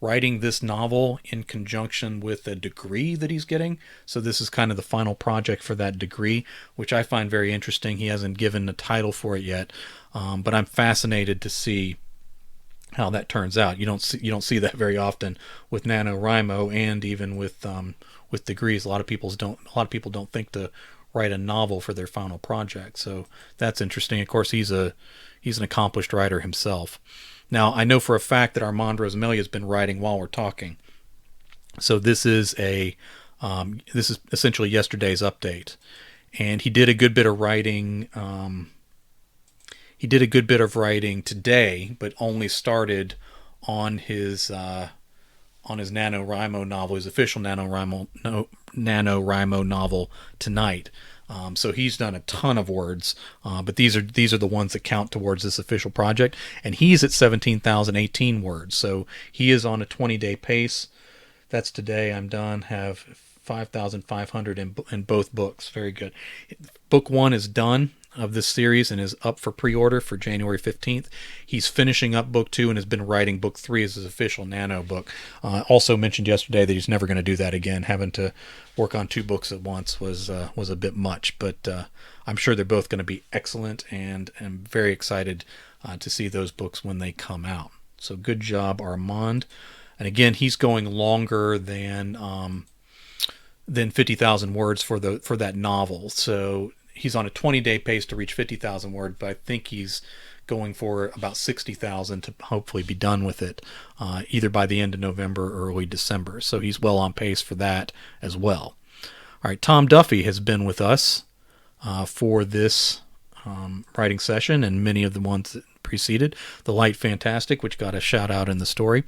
writing this novel in conjunction with a degree that he's getting. So this is kind of the final project for that degree, which I find very interesting. He hasn't given a title for it yet, but I'm fascinated to see how that turns out. You don't see that very often with NaNoWriMo, and even with degrees. A lot of people don't think to write a novel for their final project. So that's interesting. Of course, he's an accomplished writer himself. Now, I know for a fact that Armand Rosmelia has been writing while we're talking. So this is essentially yesterday's update, and he did a good bit of writing. He did a good bit of writing today, but only started on his NaNoWriMo novel, his official NaNoWriMo novel tonight. So he's done a ton of words, but these are the ones that count towards this official project, and he's at 17,018 words. So he is on a 20-day pace. That's today. I'm done. Have 5,500 in both books. Very good. Book 1 is done of this series and is up for pre-order for January 15th. He's finishing up book 2 and has been writing book 3 as his official Nano book. Also mentioned yesterday that he's never going to do that again. Having to work on 2 books at once was a bit much, but I'm sure they're both going to be excellent, and I'm very excited to see those books when they come out. So good job, Armand. And again, he's going longer than 50,000 words for that novel. So he's on a 20-day pace to reach 50,000 words, but I think he's going for about 60,000 to hopefully be done with it, either by the end of November or early December. So he's well on pace for that as well. All right, Tom Duffy has been with us for this writing session and many of the ones that preceded. The Light Fantastic, which got a shout out in the story.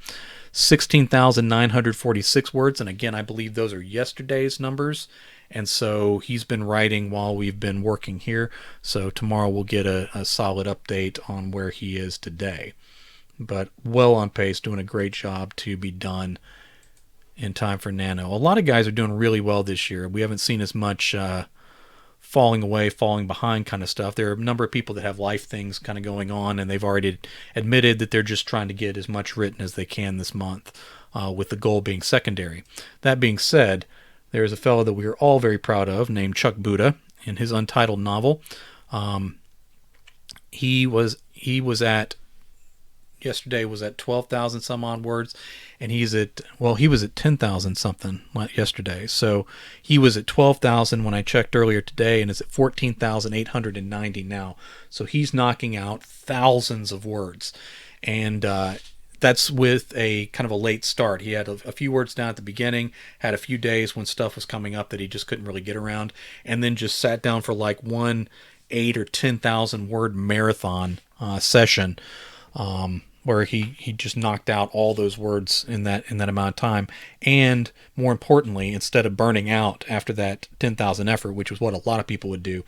16,946 words, and again, I believe those are yesterday's numbers. And so he's been writing while we've been working here. So tomorrow we'll get a solid update on where he is today. But well on pace, doing a great job to be done in time for Nano. A lot of guys are doing really well this year. We haven't seen as much falling away, falling behind kind of stuff. There are a number of people that have life things kind of going on, and they've already admitted that they're just trying to get as much written as they can this month, with the goal being secondary. That being said, there is a fellow that we are all very proud of named Chuck Buda in his untitled novel. He was at yesterday was at 12,000 some odd words, and he was at 10,000 something yesterday. So he was at 12,000 when I checked earlier today, and is at 14,890 now. So he's knocking out thousands of words, and that's with a kind of a late start. He had a few words down at the beginning, had a few days when stuff was coming up that he just couldn't really get around, and then just sat down for like one 8 or 10,000 word marathon session, where he just knocked out all those words in that amount of time. And more importantly, instead of burning out after that 10,000 effort, which was what a lot of people would do,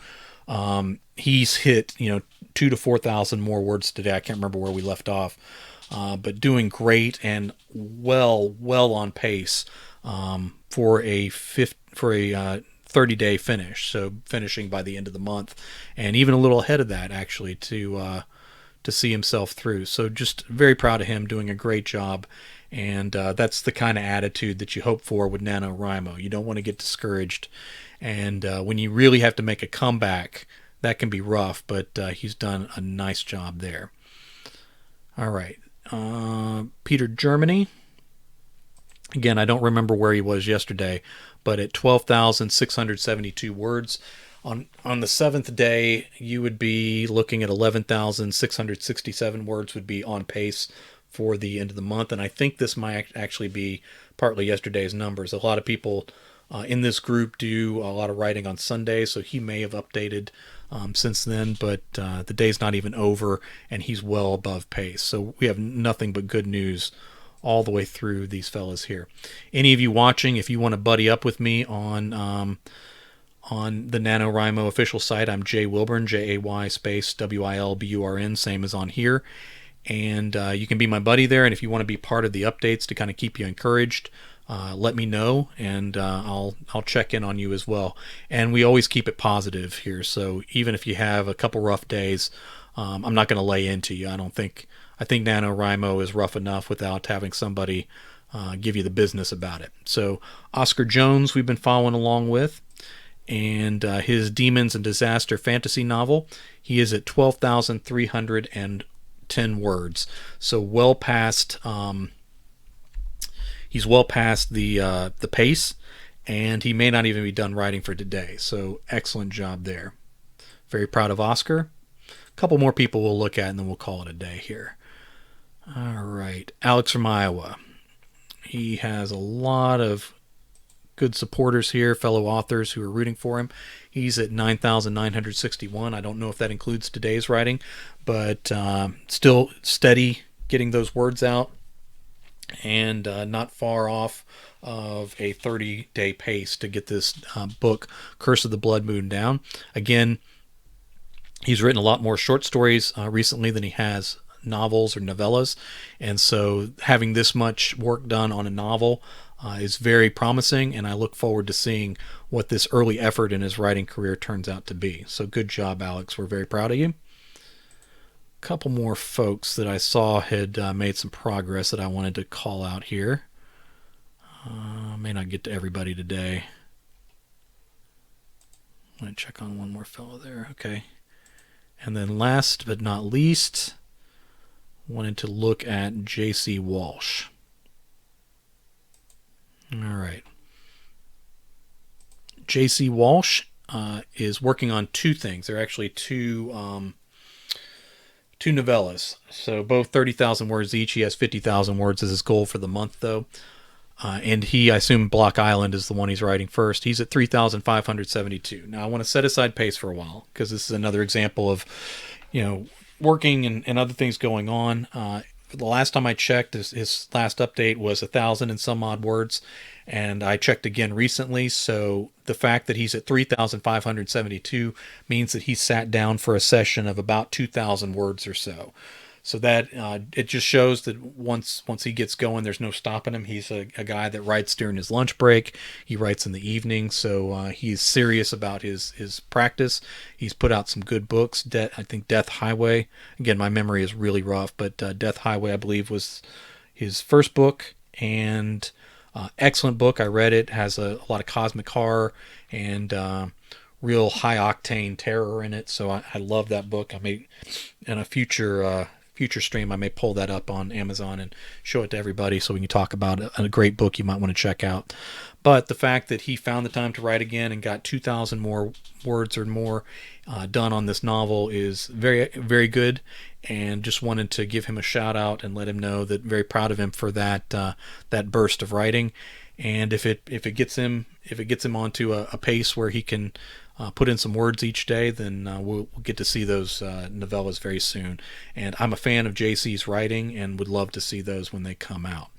he's hit 2,000 to 4,000 more words today. I can't remember where we left off. But doing great and well on pace for a 30-day finish. So finishing by the end of the month, and even a little ahead of that actually to see himself through. So just very proud of him, doing a great job. And that's the kind of attitude that you hope for with NaNoWriMo. You don't want to get discouraged, and when you really have to make a comeback, that can be rough. But he's done a nice job there. All right. Peter Germany. Again, I don't remember where he was yesterday, but at 12,672 words. On the seventh day, you would be looking at 11,667 words would be on pace for the end of the month, and I think this might actually be partly yesterday's numbers. A lot of people in this group do a lot of writing on Sundays, so he may have updated since then, but the day's not even over, and he's well above pace. So we have nothing but good news all the way through these fellas here. Any of you watching, if you want to buddy up with me on the NaNoWriMo official site, I'm Jay Wilburn, Jay space WILBURN, same as on here. And you can be my buddy there, and if you want to be part of the updates to kind of keep you encouraged, let me know, and I'll check in on you as well. And we always keep it positive here, so even if you have a couple rough days, I'm not going to lay into you. I think NaNoWriMo is rough enough without having somebody give you the business about it. So Oscar Jones we've been following along with, and his Demons and Disaster fantasy novel, he is at 12,310 words, so well past he's well past the pace, and he may not even be done writing for today. So excellent job there. Very proud of Oscar. A couple more people we'll look at, and then we'll call it a day here. All right, Alex from Iowa. He has a lot of good supporters here, fellow authors who are rooting for him. He's at 9,961. I don't know if that includes today's writing, but still steady getting those words out, and not far off of a 30-day pace to get this book, Curse of the Blood Moon, down. Again, he's written a lot more short stories recently than he has novels or novellas, and so having this much work done on a novel is very promising, and I look forward to seeing what this early effort in his writing career turns out to be. So good job, Alex. We're very proud of you. A couple more folks that I saw had made some progress that I wanted to call out here. May not get to everybody today. I'm going to check on one more fellow there. Okay. And then last but not least, wanted to look at J.C. Walsh. All right. J.C. Walsh is working on two things. They're actually two novellas. So both 30,000 words each. He has 50,000 words as his goal for the month, though. And I assume Block Island is the one he's writing first. He's at 3,572. Now, I want to set aside pace for a while, because this is another example of, working and other things going on. The last time I checked, his last update was 1,000 and some odd words, and I checked again recently, so the fact that he's at 3,572 means that he sat down for a session of about 2,000 words or so. So that it just shows that once he gets going, there's no stopping him. He's a guy that writes during his lunch break. He writes in the evening, so he's serious about his practice. He's put out some good books. I think Death Highway, again, my memory is really rough, but Death Highway, I believe, was his first book, and excellent book. I read it. Has a lot of cosmic horror and real high-octane terror in it, so I love that book. I may, in a future stream, I may pull that up on Amazon and show it to everybody so we can talk about a great book you might want to check out. But the fact that he found the time to write again and got 2,000 more words or more done on this novel is very, very good, and just wanted to give him a shout out and let him know that very proud of him for that burst of writing. And if it gets him onto a pace where he can put in some words each day, then we'll get to see those novellas very soon. And I'm a fan of JC's writing and would love to see those when they come out.